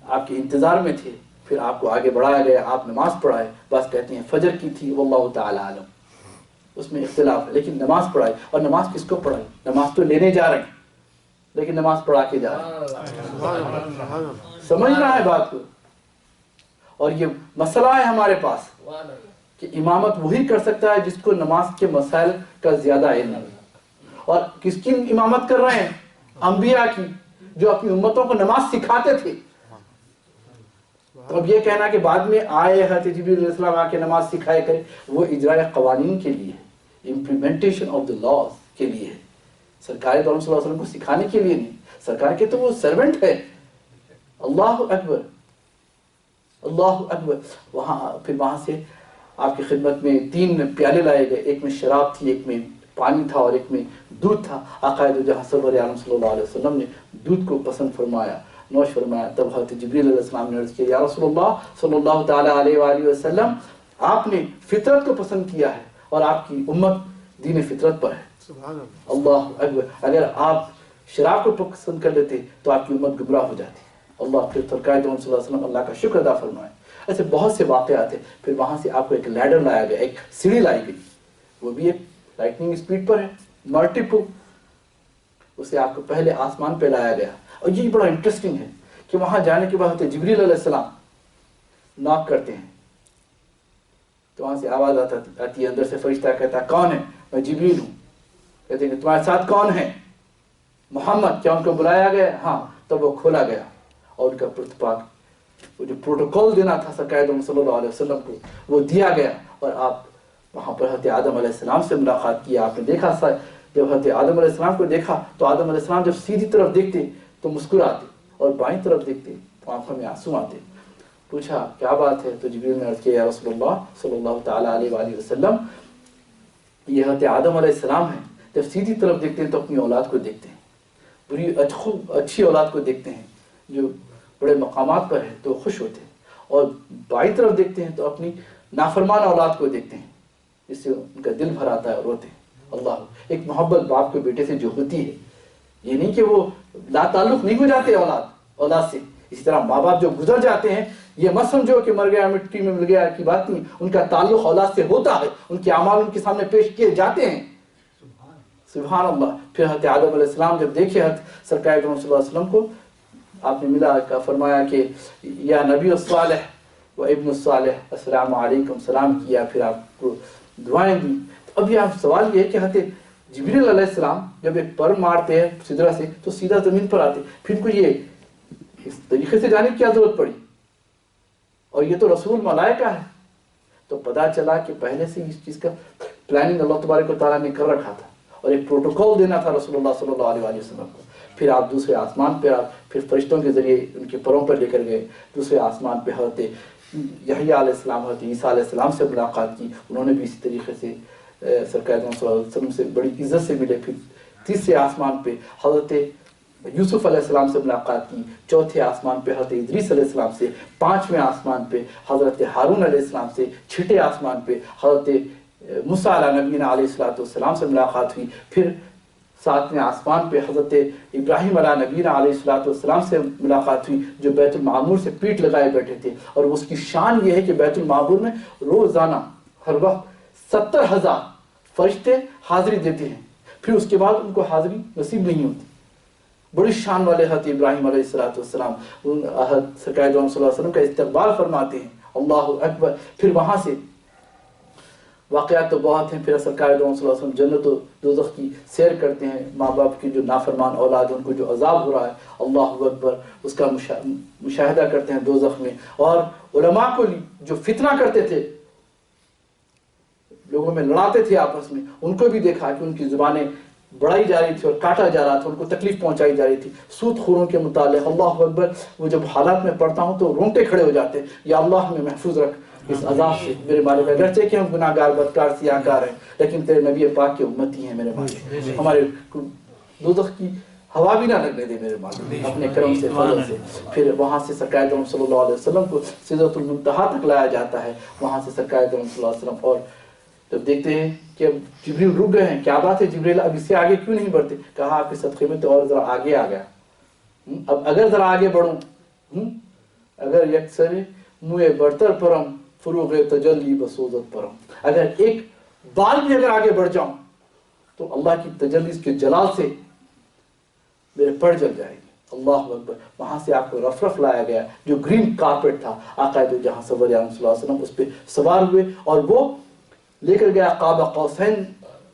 آپ کے انتظار میں تھے. پھر آپ کو آگے بڑھایا گیا، آپ نماز پڑھائے. بس کہتے ہیں فجر کی تھی، واللہ تعالی عالم، اس میں اختلاف ہے، لیکن نماز پڑھائی. اور نماز کس کو پڑھائی؟ نماز تو لینے جا رہے ہیں لیکن نماز پڑھا کے جا رہے ہیں. سمجھنا ہے بات کو. اور یہ مسئلہ ہے ہمارے پاس کہ امامت وہی کر سکتا ہے جس کو نماز کے مسائل کا زیادہ علم ہے. اور کس کی امامت کر رہے ہیں؟ انبیاء کی، جو اپنی امتوں کو نماز سکھاتے تھے. تو اب یہ کہنا کہ بعد میں آئے حضرت جبریل علیہ السلام آ کے نماز سکھائے کرے، وہ اجراء قوانین کے لیے، امپلیمنٹیشن آف دی لاز کے لیے ہے. سرکار دو صلی اللہ علیہ وسلم کو سکھانے کے لیے نہیں. سرکار کے تو وہ سرونٹ ہے. اللہ اکبر، اللہ اکبر. پھر وہاں سے آپ کی خدمت میں 3 پیالے لائے گئے. ایک میں شراب تھی، ایک میں پانی تھا اور ایک میں دودھ تھا. عقائد جہاں سرور عالم صلی اللہ علیہ وسلم نے دودھ کو پسند فرمایا، نوش فرمایا. تب حضرت جبریل علیہ السلام نے عرض کیا، یا رسول اللہ صلی اللہ تعالیٰ علیہ وآلہ وسلم، آپ نے فطرت کو پسند کیا ہے اور آپ کی امت دین فطرت پر ہے. اللہ اکبر. اگر آپ شراب کو پسند کر لیتے تو آپ کی امت گمراہ ہو جاتی. اللہ. پھر سرکار صلی اللہ علیہ وسلم اللہ کا شکر ادا فرمائے. ایسے بہت سے واقعات ہیں. پھر وہاں سے آپ کو ایک لیڈر لایا گیا، ایک سیڑھی لائی گئی، وہ بھی ایک لائٹننگ اسپیڈ پر ہے، ملٹیپل. اسے آپ کو پہلے آسمان پہ لایا گیا. اور یہ بڑا انٹرسٹنگ ہے کہ وہاں جانے کے بعد جبریل علیہ السلام ناک کرتے ہیں تو وہاں سے آواز آتی ہے، اندر سے فرشتہ کہتا ہے کون ہے؟ میں جبریل ہوں. کہتے ہیں کہ تمہارے ساتھ کون ہے؟ محمد. کیا ان کو بلایا گیا؟ ہاں. تب وہ کھولا گیا اور ان کا پرتپاک، وہ جو پروٹوکول دینا تھا سرکار صلی اللہ علیہ وسلم کو، وہ دیا گیا. اور آپ وہاں پر حضرت آدم علیہ السلام سے ملاقات کی. آپ نے دیکھا جب حضرت آدم علیہ السلام کو دیکھا تو آدم علیہ السلام جب سیدھی طرف دیکھتے تو مسکراتے اور بائیں طرف دیکھتے تو آنکھوں میں آنسو آتے. پوچھا کیا بات ہے؟ تو جبریل نے عرض کیا، یا رسول اللہ صلی اللہ تعالیٰ علیہ وآلہ وسلم، یہ حضرت آدم علیہ السلام ہیں، جب سیدھی طرف دیکھتے ہیں تو اپنی اولاد کو دیکھتے ہیں، بری اچھی اولاد کو دیکھتے ہیں جو بڑے مقامات پر ہے تو خوش ہوتے ہیں، اور بائیں طرف دیکھتے ہیں تو اپنی نافرمان اولاد کو دیکھتے ہیں جس سے ان کا دل بھر آتا ہے اور روتے ہیں. اللہ. ایک محبت باپ کو بیٹے سے جو ہوتی ہے، یہ نہیں کہ وہ لا تعلق نہیں ہو جاتے اولاد سے. اسی طرح ماں باپ جو گزر جاتے ہیں، یہ مت سمجھو کہ مر گیا مٹی میں مل گیا کی بات نہیں. ان کا تعلق اولاد سے ہوتا ہے، ان کے اعمال ان کے سامنے پیش کیے جاتے ہیں. سبحان اللہ. پھر حضرت آدم علیہ السلام جب دیکھے سرکار صلی اللہ علیہ وسلم کو، آپ نے ملا کا فرمایا کہ یا نبی الصالح و ابن الصالح، السلام علیکم، سلام کیا. پھر آپ کو دعائیں دی. اب یہاں سوال یہ ہے کہ حضرت جبریل علیہ السلام جب ایک پر مارتے ہیں سدرہ سے تو سیدھا زمین پر آتے، پھر ان کو یہ اس طریقے سے جانے کی کیا ضرورت پڑی؟ اور یہ تو رسول ملائکہ ہے. تو پتا چلا کہ پہلے سے اس چیز کا پلاننگ اللہ تبارک و تعالیٰ نے کر رکھا تھا اور ایک پروٹوکول دینا تھا رسول اللہ صلی اللہ علیہ وسلم کو. پھر آپ دوسرے آسمان پہ پھر فرشتوں کے ذریعے ان کے پروں پر لے کر گئے دوسرے آسمان پہ. حضرت یحییٰ علیہ السلام حضرت عیسیٰ علیہ السلام سے ملاقات کی، انہوں نے بھی اسی طریقے سے سرکار صلی اللہ علیہ وسلم سے بڑی عزت سے ملے. پھر تیسرے آسمان پہ حضرت یوسف علیہ السلام سے ملاقات کی، چوتھے آسمان پہ حضرت ادریس علیہ السلام سے، پانچویں آسمان پہ حضرت ہارون علیہ السلام سے، چھٹے آسمان پہ حضرت موسیٰ علیہ نبینا علیہ السلام سے ملاقات ہوئی. پھر ساتویں آسمان پہ حضرت ابراہیم علیہ نبینا علیہ السلام سے ملاقات ہوئی جو بیت المعمور سے پیٹ لگائے بیٹھے تھے. اور اس کی شان یہ ہے کہ بیت المعمور میں روزانہ ہر وقت 70,000 فرشتے حاضری دیتے ہیں، پھر اس کے بعد ان کو حاضری نصیب نہیں ہوتی. بڑی شان والے حضرت ابراہیم علیہ السلام سرکار صلی اللہ علیہ وسلم کا استقبال فرماتے ہیں. اللہ اکبر. پھر وہاں سے واقعات تو بہت ہیں. پھر سرکار صلی اللہ علیہ وسلم جنت و دوزخ کی سیر کرتے ہیں، ماں باپ کی جو نافرمان اولاد ہیں ان کو جو عذاب ہو رہا ہے اللہ اکبر اس کا مشاہدہ کرتے ہیں دوزخ میں. اور علماء کو جو فتنہ کرتے تھے، لوگوں میں لڑاتے تھے آپس میں، ان کو بھی دیکھا کہ ان کی زبانیں بڑھائی جا رہی تھی اور کاٹا جا رہا تھا، ان کو تکلیف پہنچائی جا رہی تھی. سود خوروں کے متعلق اللہ اکبر، وہ جب حالات میں پڑھتا ہوں تو رونگٹے کھڑے ہو جاتے ہیں. یا اللہ ہمیں محفوظ رکھ اس عذاب سے میرے مالک. اگرچہ کہ ہم گناہ گار بدکار سیاہ کار ہیں لیکن تیرے نبی پاک کے امتی ہیں میرے مالک، ہمارے دوزخ کی ہوا بھی نہ لگنے دے میرے مالک اپنے کرم سے فضل سے. پھر وہاں سے سرکار صلی اللہ علیہ وسلم کو سدرۃ المنتہا تک لایا جاتا ہے. وہاں سے سرکار صلی اللہ علیہ وسلم اور جب دیکھتے ہیں کہ اب جبریل رک گئے ہیں، کیا بات ہے جبریل اب اس سے آگے کیوں نہیں بڑھتے؟ کہا آپ کے صدقے میں تو اور ذرا آگے آ گیا. اب اگر ذرا آگے بڑھوں، اگر یکسر منہ برتر پرم فروغ تجلی بسوزت پرم، اگر ایک بال بھی اگر آگے بڑھ جاؤں تو اللہ کی تجلی اس کے جلال سے میرے پڑ جل جائے گی. اللہ اکبر. وہاں سے آپ کو رف لایا گیا جو گرین کارپیٹ تھا، آقا دو جہاں سرور صلی اللہ علیہ وسلم اس پہ سوار ہوئے اور وہ لے کر گیا قاب قوسین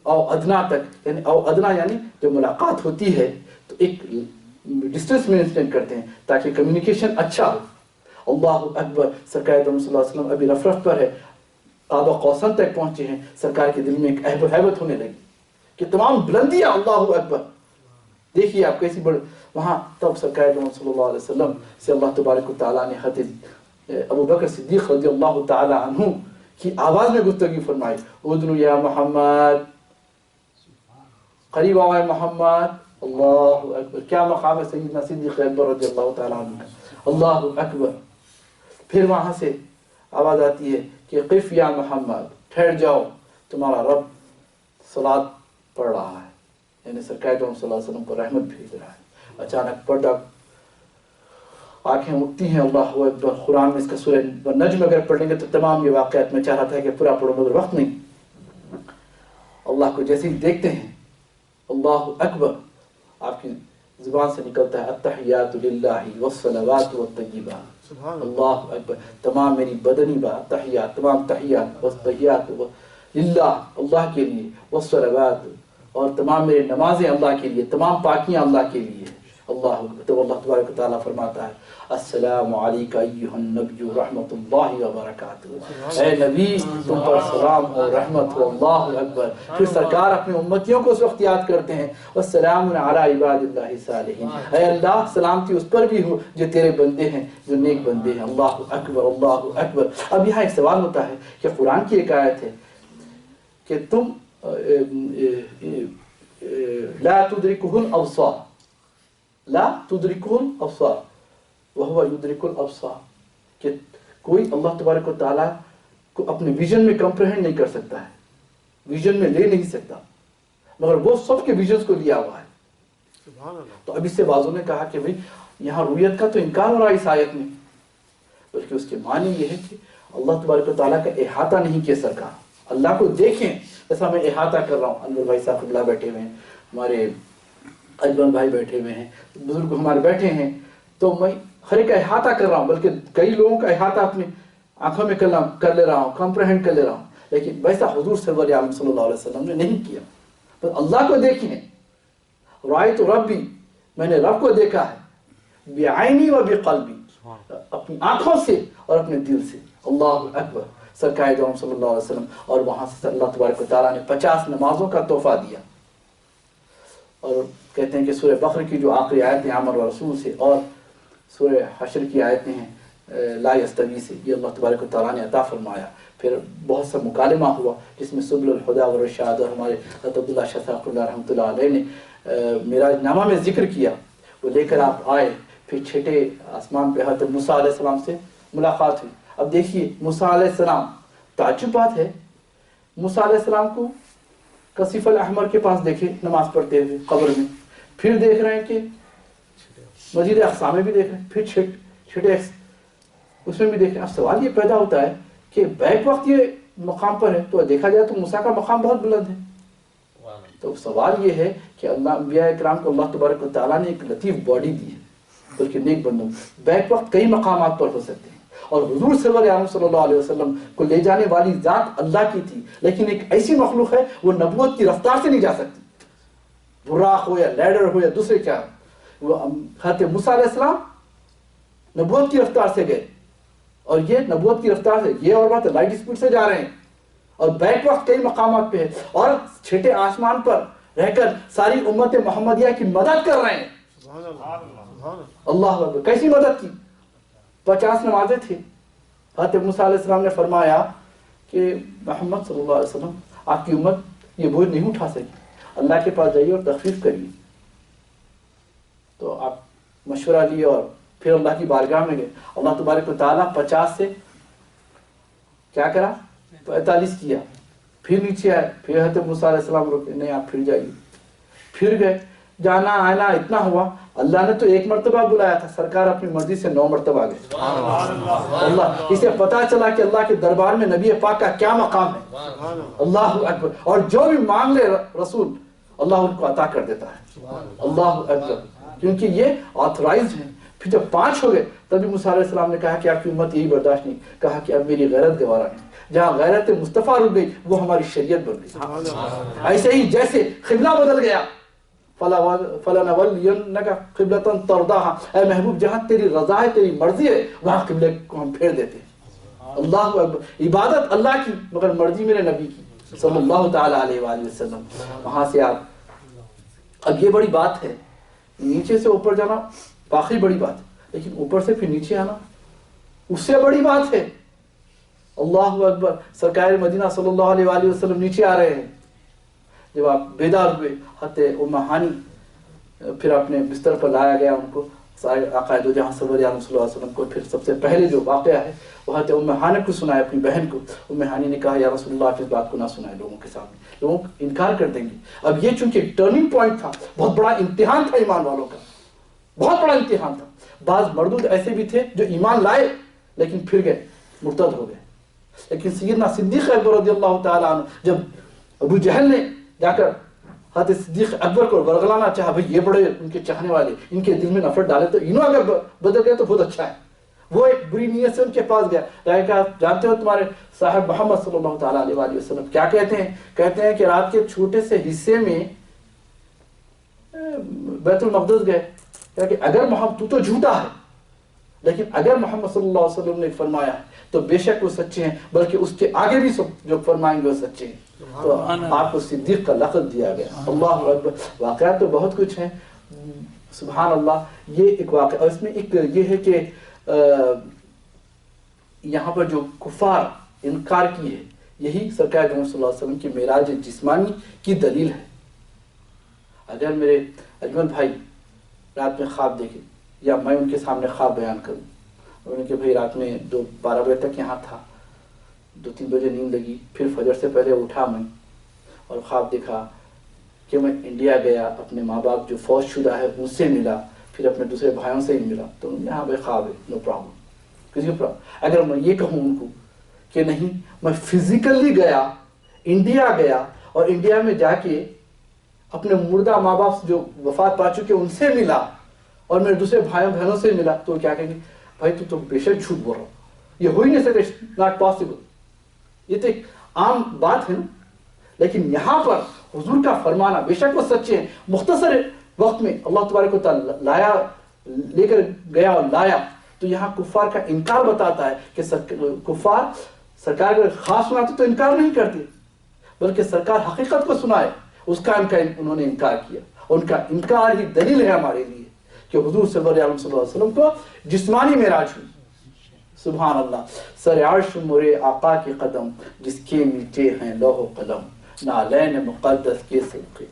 او ادنا تک. یعنی او ادنا یعنی جب ملاقات ہوتی ہے تو ایک ڈسٹنس مینٹین کرتے ہیں تاکہ کمیونیکیشن اچھا ہو. اللہ اکبر. سرکار صلی اللہ علیہ وسلم ابھی رف پر ہے، قاب قوسین تک پہنچے ہیں. سرکار کے دل میں ایک حیبت ہونے لگی کہ تمام بلندیاں اللہ اکبر. دیکھیے آپ کیسی بڑھ وہاں. تب سرکار صلی اللہ علیہ وسلم سے اللہ تبارک و تعالیٰ نے حضرت ابو بکر صدیق رضی اللہ تعالیٰ عنہ کی آواز میں گفتگو فرمائی. ادنو یا محمد، قریب آئے محمد. اللہ اکبر. کیا مقام ہے سیدنا صدیق اکبر رضی اللہ تعالیٰ عنہ کا. اللہ اکبر. پھر وہاں سے آواز آتی ہے کہ قف یا محمد، ٹھہر جاؤ تمہارا رب صلاۃ پڑھ رہا ہے. یعنی سرکار صلی اللہ علیہ وسلم کو رحمت بھیج رہا ہے. اچانک پردہ، آنکھیں اٹھتی ہیں. اللہ اکبر. قرآن میں اس کا سورہ نجم اگر پڑھیں گے تو تمام یہ واقعات میں چاہ رہا تھا کہ پورا پڑھوں مگر وقت نہیں. اللہ کو جیسے ہی دیکھتے ہیں اللہ اکبر آپ کی زبان سے نکلتا ہے التحیات للہ والصلوات والطیبات. اللہ اکبر. تمام میری بدنی بات تحیات، تمام تحیات والطیبات للہ اللہ کے لیے، والصلوات اور تمام میرے نمازیں اللہ کے لیے، تمام پاکیاں اللہ کے لیے. اللہ اکبر. تو اللہ تبارک و تعالیٰ فرماتا ہے السلام علیکہ ایھا النبی رحمۃ اللہ وبرکاتہ. اے نبی تم پر سلام اور رحمت ہو. اللہ اکبر. پھر سرکار اپنے امتیوں کو اس وقت یاد کرتے ہیں والسلام علی عباد اللہ الصالحین. اے اللہ سلامتی اس پر بھی ہو جو تیرے بندے ہیں، جو نیک بندے ہیں. اللہ اکبر. اللہ اکبر. اب یہاں ایک سوال ہوتا ہے کہ قرآن کی ایک آیت ہے کہ تم لا تدرکہ الابصار، لا تدرکہ الابصار وہو یدرک الابصار، کہ کوئی اللہ تبارک و تعالیٰ کو اپنے ویژن میں کمپریہنڈ نہیں کر سکتا ہے، ویژن میں لے نہیں سکتا، مگر وہ سب کے ویژنز کو لیا ہوا ہے. تو اب اس سے بعضوں نے کہا کہ بھئی یہاں رویت کا تو انکار ہو رہا ہے اس آیت میں، بلکہ اس کے معنی یہ ہے کہ اللہ تبارک و تعالیٰ کا احاطہ نہیں کیا سرکار. اللہ کو دیکھیں جیسا میں احاطہ کر رہا ہوں. انور بھائی صاحب اللہ بیٹھے ہوئے ہیں، ہمارے اجمل بھائی بیٹھے ہوئے ہیں، بزرگ ہمارے بیٹھے ہیں، تو میں ہر ایک کا احاطہ کر رہا ہوں، بلکہ کئی لوگوں کا احاطہ اپنی آنکھوں میں کر لے رہا ہوں، کمپریہنڈ کر لے رہا ہوں. لیکن ویسا حضور سرور عالم صلی اللہ علیہ وسلم نے نہیں کیا. بس اللہ کو دیکھیں، رأیت ربی، میں نے رب کو دیکھا ہے، بعینی و بقلبی، اپنی آنکھوں سے اور اپنے دل سے. اللہ اکبر. سرکار دو عالم صلی اللہ علیہ وسلم، اور وہاں سے اللہ تبارک و تعالیٰ نے 50 نمازوں کا تحفہ دیا. اور کہتے ہیں کہ سورہ بقرہ کی جو آخری آیتیں آمن و رسول سے اور سورہ حشر کی آیتیں ہیں لا یستوی سے، یہ اللہ تبارک و تعالیٰ نے عطا فرمایا. پھر بہت سا مکالمہ ہوا جس میں سبل الہدیٰ والرشاد، اور ہمارے حضرت عبداللہ شاہ ثاقب اللہ رحمۃ اللہ علیہ نے معراج نامہ میں ذکر کیا. وہ لے کر آپ آئے، پھر چھٹے آسمان پہ حضرت موسیٰ علیہ السلام سے ملاقات ہوئی. اب دیکھیے موسیٰ علیہ السلام، تعجب بات ہے، موسیٰ علیہ السلام کو کثیف الاحمر کے پاس دیکھے نماز پڑھتے ہوئے قبر میں، پھر دیکھ رہے ہیں کہ مسجد اقصی میں بھی دیکھ رہے ہیں، پھر چھٹے اس میں بھی دیکھ رہے ہیں. اب سوال یہ پیدا ہوتا ہے کہ بیک وقت یہ مقام پر ہے تو دیکھا جائے تو موسیٰ کا مقام بہت بلند ہے. تو سوال یہ ہے کہ اللہ انبیاء اکرام کو اللہ تبارک و تعالیٰ نے ایک لطیف باڈی دی ہے، بلکہ نیک بندوں بیک وقت کئی مقامات پر ہو سکتے ہیں. اور حضور سرور عالم صلی اللہ علیہ وسلم کو لے جانے والی ذات اللہ کی تھی، لیکن ایک ایسی مخلوق ہے وہ نبوت کی رفتار سے نہیں جا سکتی. براق ہو یا لیڈر ہو یا دوسرے کیا، وہ حضرت موسیٰ علیہ السلام نبوت کی رفتار سے گئے، اور یہ نبوت کی رفتار سے، یہ اور بات ہے لائٹ اسپیڈ سے جا رہے ہیں، اور بیک وقت کئی مقامات پہ ہے، اور چھٹے آسمان پر رہ کر ساری امت محمدیہ کی مدد کر رہے ہیں. اللہ اکبر. کیسی مدد کی؟ 50 نمازیں تھی. حضرت موسیٰ علیہ السلام نے فرمایا کہ محمد صلی اللہ علیہ وسلم آپ کی امت یہ بوجھ نہیں اٹھا سکی، اللہ کے پاس جائیے اور تخفیف کریے. تو آپ مشورہ لیے اور پھر اللہ کی بارگاہ میں گئے. اللہ تبارک و تعالیٰ 50 سے کیا کرا، 45 کیا. پھر نیچے آئے، پھر حضرت موسیٰ علیہ السلام روکے، نہیں آپ پھر جائیے. پھر گئے، جانا آنا اتنا ہوا، اللہ نے تو 1 مرتبہ بلایا تھا، سرکار اپنی مرضی سے 9 مرتبہ گئے. اللہ، اسے پتا چلا کہ اللہ کے دربار میں نبی پاک کا کیا مقام ہے. اللہ اکبر. اور جو بھی مانگ لے رسول، اللہ ان کو عطا کر دیتا ہے. اللہ اکبر. کیونکہ یہ آتھورائزڈ ہیں. پھر جب 5 ہو گئے تبھی موسیٰ علیہ السلام نے کہا کہ آپ کی امت یہی برداشت نہیں، کہا کہ اب میری غیرت گوارا نہیں. جہاں غیرت مصطفیٰ رک گئی وہ ہماری شریعت بن گئی. ایسے ہی جیسے قبلہ بدل گیا، فَلَنَوَلِّيَنَّكَ قِبْلَةً تَرْضَاهَا، اے محبوب جہاں تیری رضا ہے، تیری مرضی ہے، وہاں قبلے کو ہم پھیر دیتے ہیں. اللہ اکبر. عبادت اللہ کی مگر مرضی میرے نبی کی صلی اللہ تعالیٰ علیہ وآلہ وسلم. وہاں سے آپ، اب یہ بڑی بات ہے، نیچے سے اوپر جانا باقی بڑی بات ہے، لیکن اوپر سے پھر نیچے آنا اس سے بڑی بات ہے. اللہ اکبر. سرکار مدینہ صلی اللہ علیہ وآلہ وسلم نیچے آ رہے ہیں. جب آپ بیدار ہوئے، حضرت ام ہانی، پھر اپنے بستر پر لایا گیا ان کو، آقا دو جہاں سرور عالم صلی اللہ علیہ وسلم کو. پھر سب سے پہلے جو واقعہ ہے وہ حضرت ام ہانی کو سنایا، اپنی بہن کو. ام ہانی نے کہا یا رسول اللہ آپ اس بات کو نہ سنائے لوگوں کے سامنے، لوگ انکار کر دیں گے. اب یہ چونکہ ٹرننگ پوائنٹ تھا، بہت بڑا امتحان تھا ایمان والوں کا، بہت بڑا امتحان تھا. بعض مردود ایسے بھی تھے جو ایمان لائے لیکن پھر گئے، مرتد ہو گئے. لیکن سیدنا صدیق اکبر رضی اللہ تعالیٰ عنہ، جب ابو جہل نے جا کر حضرت صدیق اکبر کو ورغلانا چاہا، بھئی یہ بڑے ان کے چاہنے والے، ان کے دل میں نفرت ڈالے تو انہوں اگر بدل گئے تو بہت اچھا ہے. وہ ایک بری نیت سے ان کے پاس گیا، کہ آپ جانتے ہو تمہارے صاحب محمد صلی اللہ تعالیٰ علیہ وآلہ وسلم کیا کہتے ہیں؟ کہتے ہیں کہ رات کے چھوٹے سے حصے میں بیت المقدس گئے، کہ اگر محمد تو جھوٹا ہے، لیکن اگر محمد صلی اللہ علیہ وسلم نے فرمایا تو بے شک وہ سچے ہیں، بلکہ اس کے آگے بھی سب جو فرمائیں گے وہ سچے ہیں. تو آپ کو صدیق کا لقب دیا گیا. اللہ اکبر. واقعات تو بہت کچھ ہیں، سبحان اللہ. یہ ایک واقعہ، اور اس میں ایک یہ ہے کہ یہاں پر جو کفار انکار کی ہے، یہی سرکار صلی اللہ علیہ وسلم کی معراج جسمانی کی دلیل ہے. اگر میرے اجمل بھائی رات میں خواب دیکھے، یا میں ان کے سامنے خواب بیان کروں، انہوں نے کہ بھائی رات میں 12 بجے تک یہاں تھا، 2-3 بجے نیند لگی، پھر فجر سے پہلے اٹھا میں اور خواب دیکھا کہ میں انڈیا گیا، اپنے ماں باپ جو فوج شدہ ہے ان سے ملا، پھر اپنے دوسرے بھائیوں سے ہی ملا، تو یہاں پہ خواب ہے، نو پرابلم، کسی پرابلم. اگر میں یہ کہوں ان کو کہ نہیں میں فزیکلی گیا، انڈیا گیا، اور انڈیا میں جا کے اپنے مردہ ماں باپ جو وفات پا چکے ان سے ملا، اور میرے دوسرے بھائیوں بہنوں سے ملا، تو کیا کہیں گے؟ بھائی تو بے شک جھوٹ بول رہا ہو، یہ ہو ہی نہیں سکتا، ناٹ پاسبل. یہ تو ایک عام بات ہے نا، لیکن یہاں پر حضور کا فرمانا، بے شک وہ سچے ہیں، مختصر وقت میں اللہ تبارک و تعالیٰ لے کر گیا اور لایا، تو یہاں کفار کا انکار بتاتا ہے کہ کفار سرکار کا خاص سناتے تو انکار نہیں کرتے، بلکہ سرکار حقیقت کو سنائے اس کا انہوں نے انکار کیا. ان کا انکار ہی دلیل ہے ہمارے لیے کہ حضور صلی اللہ علیہ وسلم کو جسمانی معراج ہوئی. سبحان اللہ. سر عرش مرے آقا کے قدم، جس کے میٹے ہیں لوح و قلم، نالین مقدس کے صدقے.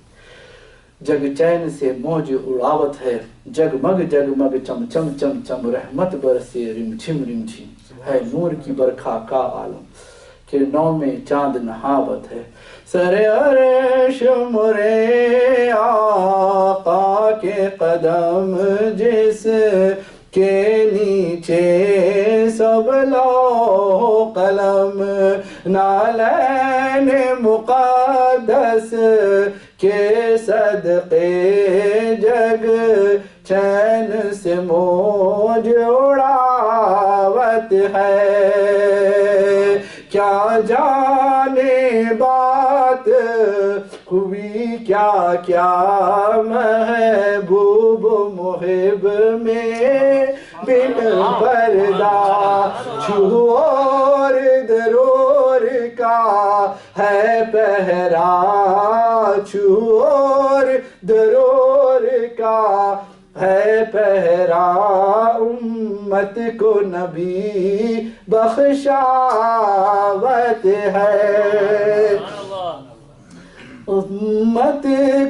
جگ چین سے موج اڑاوت ہے، جگمگ جگمگ چم چم چم چم، رحمت برسے رم جھم رم جھم. ہے نور کی برکھا کا عالم، کرنوں میں چاند نہاوت ہے. سر عرش مرے آقا کے قدم، جس کے نیچے سب لوح قلم، نالین مقدس کے صدقے، جگ چین سے موج اڑاوت ہے. کیا جانے بات ہوئی کیا کیا، محبوب محب میں بن پردہ، چھوڑ درور کا ہے پہرا، چھوڑ درور کا ہے پہرا. امت کو نبی بخشاوت ہے، امت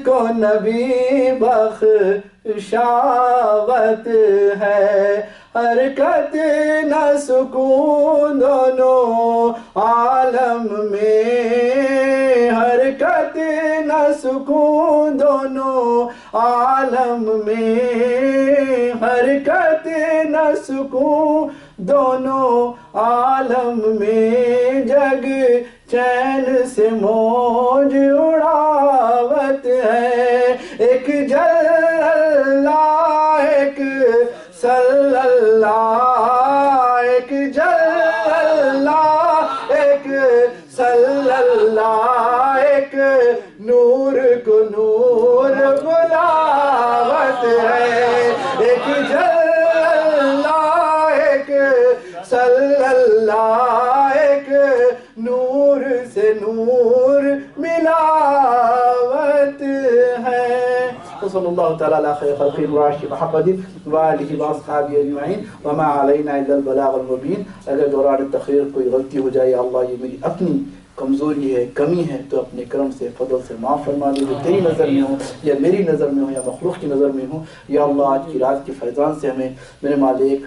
کو نبی بخشاوت ہے. حرکت نہ سکون دونوں عالم میں، حرکت نہ سکون دونوں عالم میں، حرکت نہ سکون دونوں عالم میں. جگ چین سے موج اڑاوت ہے. ایک جل اللہ، ایک صلی اللہ، ایک جل اللہ، ایک صلی اللہ، ایک نور کو نور بلاوت ہے. ایک جل اللہ، ایک صلی اللہ، ایک نور سے نور ملاوت ہے. صلی اللہ تعالیٰ علیہ خیر خلق الراشد محمد وآلہ واصحابہ اجمعین وما علینا الا البلاغ المبین. اگر دوران تقریر کوئی غلطی ہو جائے، اللہ یہ میری اپنی کمزوری ہے، کمی ہے، تو اپنے کرم سے فضل سے معاف فرما دے. جو تیری نظر میں ہو یا میری نظر میں ہو یا مخلوق کی نظر میں ہو، یا اللہ آج کی رات کے فیضان سے ہمیں میرے مالک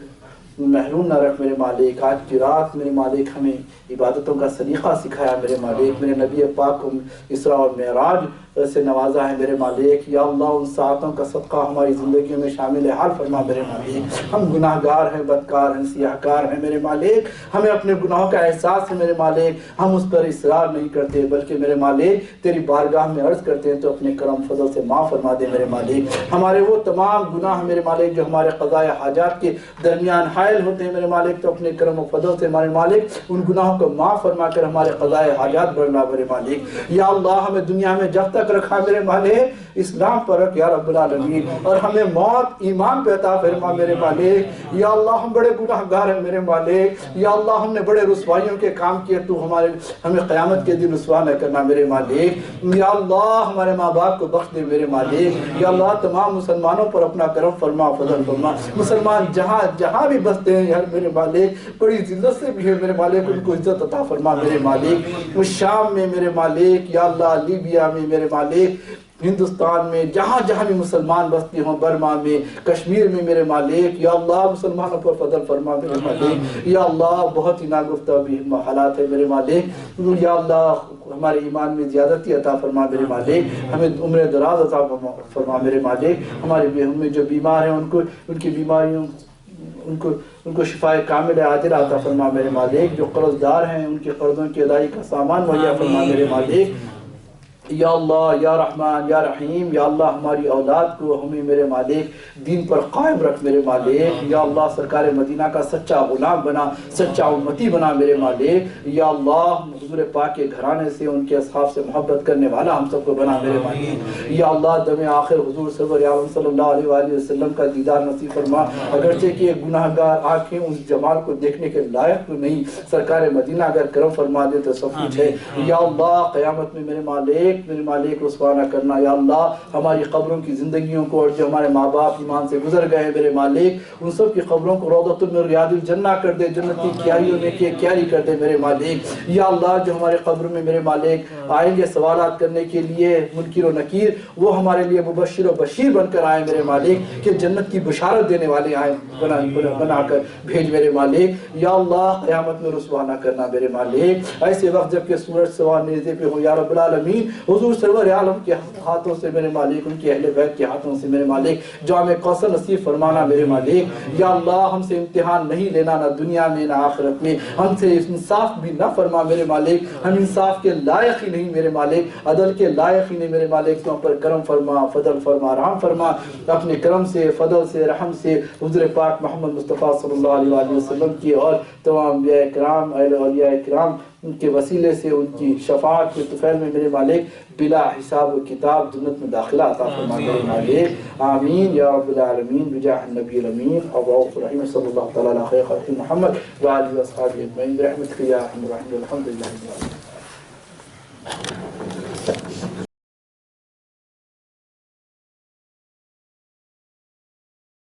محروم نہ رکھ. میرے مالک آج کی رات میرے مالک ہمیں عبادتوں کا سلیقہ سکھایا. میرے مالک میرے نبی پاک کو اسراء اور معراج سے نوازا ہے. میرے مالک یا اللہ ان ساعتوں کا صدقہ ہماری زندگیوں میں شامل حال فرما. میرے مالک ہم گناہ گار ہیں، بدکار ہیں، سیاہ کار ہیں. میرے مالک ہمیں اپنے گناہوں کا احساس ہے. میرے مالک ہم اس پر اصرار نہیں کرتے، بلکہ میرے مالک تیری بارگاہ میں عرض کرتے ہیں تو اپنے کرم فضل سے معاف فرما دے. میرے مالک ہمارے وہ تمام گناہ میرے مالک جو ہمارے قضاء حاجات کے درمیان حائل ہوتے ہیں، میرے مالک تو اپنے کرم و فضل سے ہمارے مالک ان گناہوں کو معاف فرما کر ہمارے قضاء حاجات بڑھنا. میرے مالک یا اللہ ہمیں دنیا میں جب تک رکھا میرے مالک اسلام پر رکھ یا رب العالمین، اور ہمیں موت ایمان پہ عطا فرما. میرے مالک یا اللہ ہم بڑے گناہ گار ہیں. میرے مالک یا اللہ ہم نے بڑے رسوائیوں کے کام کیے، تو ہمیں قیامت کے دن رسوا نہ کرنا. میرے مالک یا اللہ ہمارے ماں باپ کو بخش دے. میرے مالک یا اللہ تمام مسلمانوں پر اپنا کرم فرما، فضل فرما. مسلمان جہاں جہاں بھی بستے ہیں یار میرے مالک بڑی ذلت سے بھی ہے. میرے مالک ان کو عزت عطا فرما. میرے مالک شام میں میرے مالک یا اللہ، لیبیا میں میرے مالک، ہندوستان میں جہاں جہاں بھی مسلمان بستی ہوں، برما میں، کشمیر میں میرے مالک یا اللہ مسلمانوں پر فضل فرما. میرے مالک یا اللہ بہت ہی ناگفتہ بھی حالات ہے. میرے مالک یا اللہ ہمارے ایمان میں زیادتی عطا فرما. میرے مالک ہمیں عمر دراز عطا فرما. میرے مالک ہمارے ہمیں جو بیمار ہیں ان کی بیماریوں ان کو شفاء کامل عاجل عطا فرما. میرے مالک جو قرض دار ہیں ان کے قرضوں کی ادائیگی کا سامان مہیا فرما. میرے مالک یا اللہ یا رحمان یا رحیم، یا اللہ ہماری اولاد کو ہمیں میرے مالک دین پر قائم رکھ میرے مالک، یا اللہ سرکار مدینہ کا سچا غلام بنا، سچا امتی بنا میرے مالک، یا اللہ حضور پاک کے گھرانے سے ان کے اصحاب سے محبت کرنے والا ہم سب کو بنا میرے مالک، یا اللہ دم آخر حضور سرور عالم صلی اللہ علیہ وآلہ وسلم کا دیدار نصیب فرما، اگرچہ کہ گناہ گار آنکھیں اس جمال کو دیکھنے کے لائق تو نہیں، سرکار مدینہ اگر کرم فرما دے تو سب کچھ ہے، یا اللہ قیامت میں میرے مالک رسوانہ کرنا، یا اللہ ہماری قبروں کی زندگیوں کو، اور جو ہمارے ماں باپ ایمان سے گزر گئے میرے مالک ان سب کی قبروں کو روضۃ من ریاض الجنہ کر دے، جنت کی کیاریوں میں کیاری کر دے میرے مالک، یا اللہ جو ہمارے قبر میں میرے مالک آئیں گے سوالات کرنے کے لیے منکر و نکیر، وہ ہمارے لیے مبشر و بشیر بن کر آئے میرے مالک، کہ جنت کی بشارت دینے والے آئیں بنا کر بھیج میرے مالک، یا اللہ قیامت میں رسوانہ کرنا میرے مالک، ایسے وقت جب کہ سورج سوار نیزے پہ ہو یا رب العالمین، حضور سرور عالم کے ہاتھوں سے میرے مالک، ان کے اہل بیت کے ہاتھوں سے میرے مالک جام کوثر نصیب فرمانا میرے مالک، یا اللہ ہم سے امتحان نہیں لینا نہ دنیا میں نہ آخرت میں، ہم سے انصاف بھی نہ فرما میرے مالک، ہم انصاف کے لائق ہی نہیں میرے مالک، عدل کے لائق ہی نہیں میرے مالک، تو ہم پر کرم فرما، فضل فرما، رحم فرما، اپنے کرم سے، فضل سے، رحم سے حضور پاک محمد مصطفیٰ صلی اللہ علیہ وآلہ وسلم کی اور تمام انبیاء کرام، اہل اولیاء کرام، ان کے وسیلے سے ان کی شفاعت کے طفیل میں میرے مالک بلا حساب و کتاب جنت میں داخلہ عطا فرما میرے مالک، آمین یا رب العالمین، بجاہ النبی الامین الرؤوف الرحیم، صلی اللہ تعالیٰ علی خیر خلق محمد وآلہ وصحبہ اجمعین برحمتک یا ارحم الراحمین، الحمد للہ۔